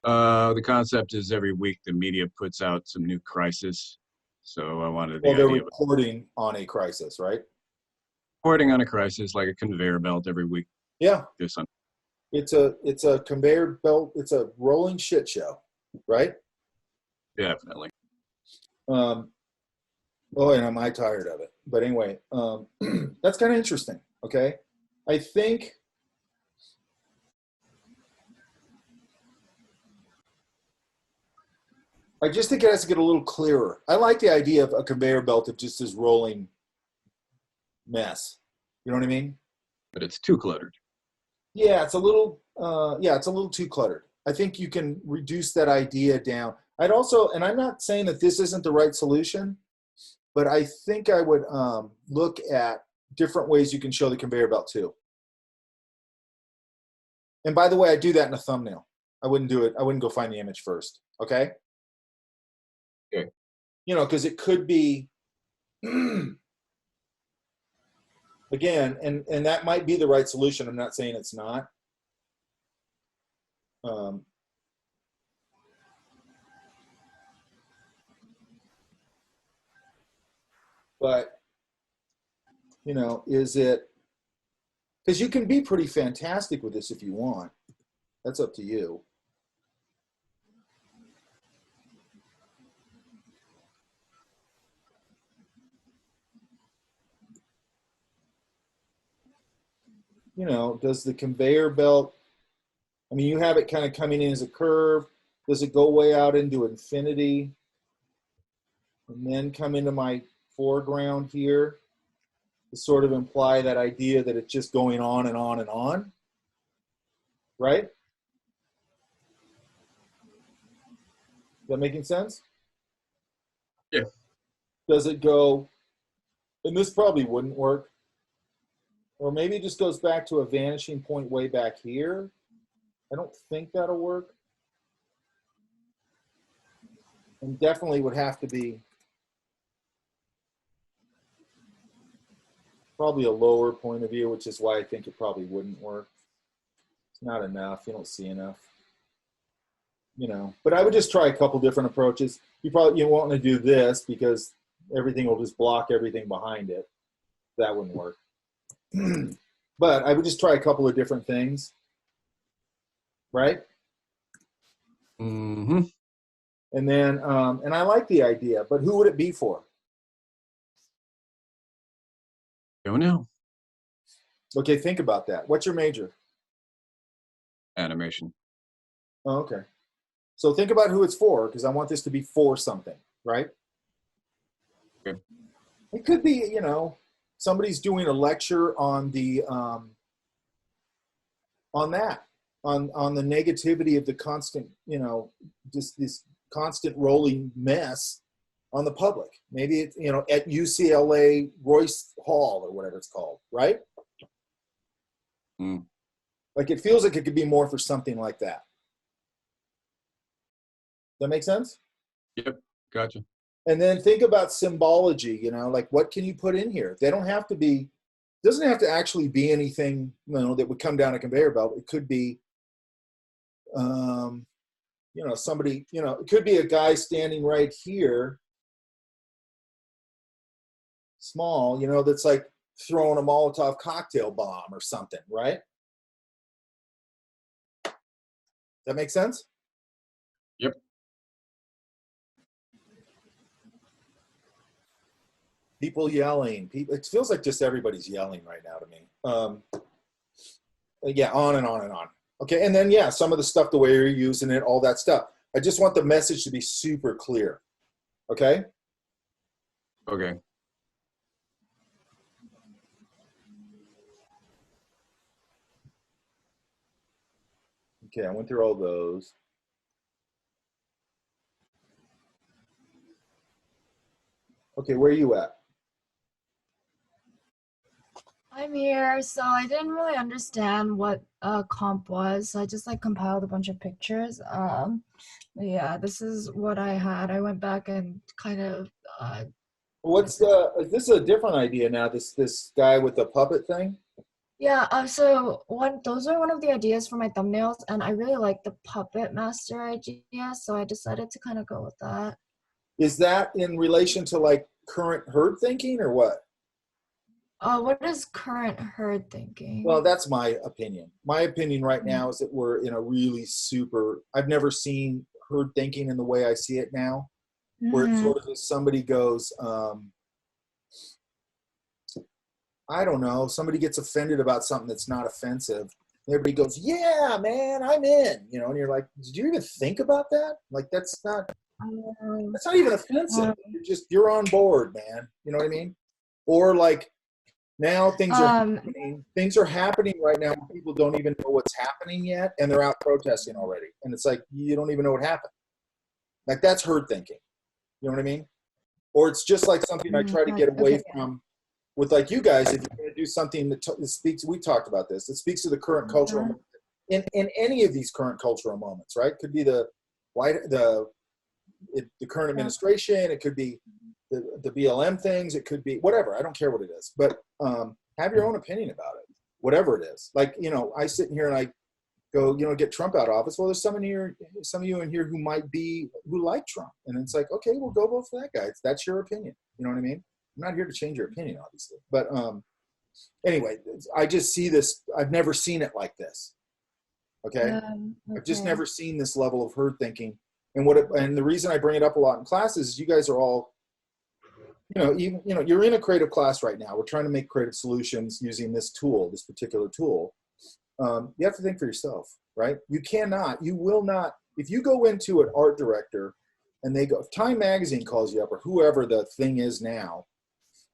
S11: The concept is every week the media puts out some new crisis. So I wanted the
S1: Well, they're
S11: idea of
S1: reporting on a crisis, right?
S11: reporting on a crisis like a conveyor belt every week.
S1: Yeah.
S11: This on.
S1: It's a conveyor belt. It's a rolling shit show, right?
S11: Definitely.
S1: Boy, and am I tired of it. But anyway, that's kind of interesting. Okay, I think it has to get a little clearer. I like the idea of a conveyor belt of just this rolling mess. You know what I mean?
S11: But it's too cluttered.
S1: Yeah, it's a little. It's a little too cluttered. I think you can reduce that idea down. I'd also, and I'm not saying that this isn't the right solution, but I think I would look at different ways you can show the conveyor belt too. And by the way, I do that in a thumbnail. I wouldn't do it. I wouldn't go find the image first. Okay.
S11: Okay.
S1: You know, because it could be, again, and that might be the right solution. I'm not saying it's not. But, you know, is it, because you can be pretty fantastic with this if you want. That's up to you. You know, does the conveyor belt, I mean, you have it kind of coming in as a curve. Does it go way out into infinity and then come into my foreground here to sort of imply that idea that it's just going on and on and on? Right? Is that making sense?
S11: Yeah.
S1: Does it go, and this probably wouldn't work, or maybe it just goes back to a vanishing point way back here. I don't think that'll work. And definitely would have to be probably a lower point of view, which is why I think it probably wouldn't work. It's not enough. You don't see enough. you know, but I would just try a couple different approaches. You won't want to do this because everything will just block everything behind it. That wouldn't work. But I would just try a couple of different things, right?
S11: Mm-hmm.
S1: And then, and I like the idea, but who would it be for?
S11: Don't know.
S1: Okay, think about that. What's your major?
S11: Animation.
S1: Oh, okay. So think about who it's for, because I want this to be for something, right?
S11: Okay.
S1: It could be, you know, somebody's doing a lecture on the on that, on the negativity of the constant, you know, just this constant rolling mess on the public. Maybe it's, you know, at UCLA Royce Hall or whatever it's called, right?
S11: Mm.
S1: Like it feels like it could be more for something like that. That make sense?
S11: Yep. Gotcha.
S1: And then think about symbology, you know, like what can you put in here? They don't have to be, doesn't have to actually be anything, you know, that would come down a conveyor belt. It could be, you know, somebody, you know, it could be a guy standing right here, small, you know, that's like throwing a Molotov cocktail bomb or something, right? That make sense?
S11: Yep.
S1: People yelling. People. It feels like just everybody's yelling right now to me. Yeah, on and on and on. Okay, and then yeah, some of the stuff, the way you're using it, all that stuff. I just want the message to be super clear. Okay.
S11: Okay.
S1: Okay, I went through all those. Okay, where are you at?
S12: I'm here. So I didn't really understand what comp was. So I just like compiled a bunch of pictures. Yeah, this is what I had. I went back and kind of
S1: What's is this a different idea now? This guy with the puppet thing?
S12: yeah, so those are one of the ideas for my thumbnails, and I really like the puppet master idea, so I decided to kind of go with that.
S1: Is that in relation to like current herd thinking or what?
S12: What is current herd thinking?
S1: Well, that's my opinion. My opinion right now is that we're in a really super, I've never seen herd thinking in the way I see it now, where it's sort of if somebody goes, I don't know, somebody gets offended about something that's not offensive. Everybody goes, yeah, man, I'm in, you know, and you're like, did you even think about that? Like, that's not even offensive. You're on board, man. You know what I mean? Or like, now things are happening right now. People don't even know what's happening yet, and they're out protesting already. And it's like, you don't even know what happened. Like, that's herd thinking. You know what I mean? Or it's just like something I try to get away from with like you guys. If you're going to do something that speaks, we talked about this, it speaks to the current cultural moment. In any of these current cultural moments, right? Could be the current administration. It could be the BLM things. It could be whatever. I don't care what it is, but have your own opinion about it, whatever it is. Like, you know, I sit in here and I go, you know, get Trump out of office. Well, there's some of you in here who like Trump, and it's like, okay, we'll go vote for that guy. That's your opinion. You know what I mean? I'm not here to change your opinion, obviously, but anyway, I just see this. I've never seen it like this. Okay, I've just never seen this level of herd thinking. And the reason I bring it up a lot in classes is you guys are all, you're in a creative class right now. We're trying to make creative solutions using this tool, this particular tool. You have to think for yourself, right? You will not, if you go into an art director and they go, if Time Magazine calls you up or whoever the thing is now,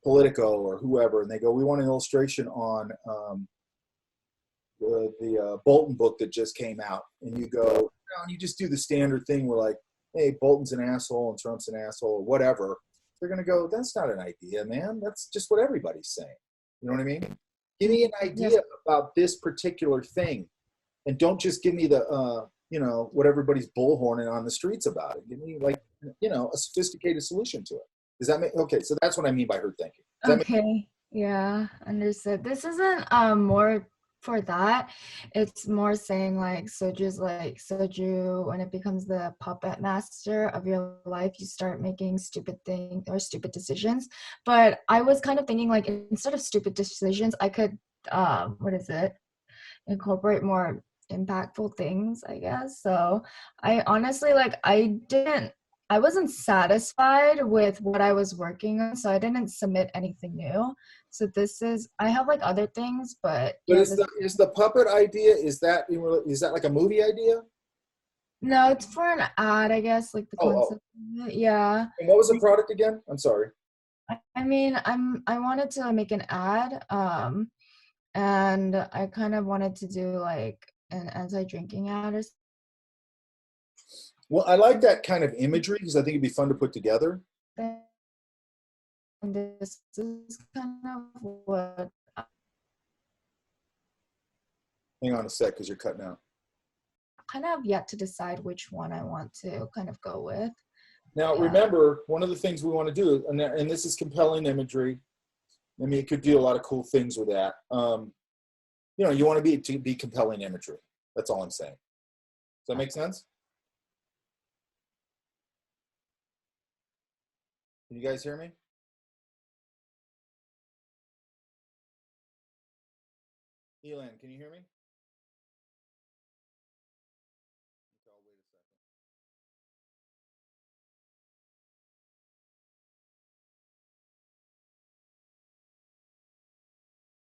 S1: Politico or whoever, and they go, we want an illustration on the Bolton book that just came out, and you go, and you just do the standard thing where like, hey, Bolton's an asshole and Trump's an asshole or whatever. They're going to go, that's not an idea, man. That's just what everybody's saying. You know what I mean? Give me an idea about this particular thing, and don't just give me the, what everybody's bullhorning on the streets about it. Give me like, a sophisticated solution to it. Does that make, okay, so that's what I mean by herd thinking.
S12: Okay, yeah, understood. This isn't more for that, it's more saying like Soju, when it becomes the puppet master of your life, you start making stupid things or stupid decisions. But I was kind of thinking like instead of stupid decisions, I could what is it? Incorporate more impactful things, I guess. So I honestly I wasn't satisfied with what I was working on, so I didn't submit anything new. So I have like other things, but
S1: But
S12: yeah,
S1: is the puppet idea, is that like a movie idea?
S12: no, it's for an ad, I guess, like the
S1: Oh,
S12: concept of it. Yeah.
S1: And what was the product again? I'm sorry.
S12: I mean, I wanted to make an ad, and I kind of wanted to do like an anti-drinking ad or
S1: Well, I like that kind of imagery because I think it'd be fun to put together.
S12: something. And this is kind of what
S1: Hang on a sec because you're cutting out.
S12: kind of yet to decide which one I want to kind of go with.
S1: Now,
S12: Yeah.
S1: remember, one of the things we want to do, and this is compelling imagery. I mean, it could do a lot of cool things with that. You know, you want to be compelling imagery. That's all I'm saying. Does that make sense? Can you guys hear me? Elan, can you hear me?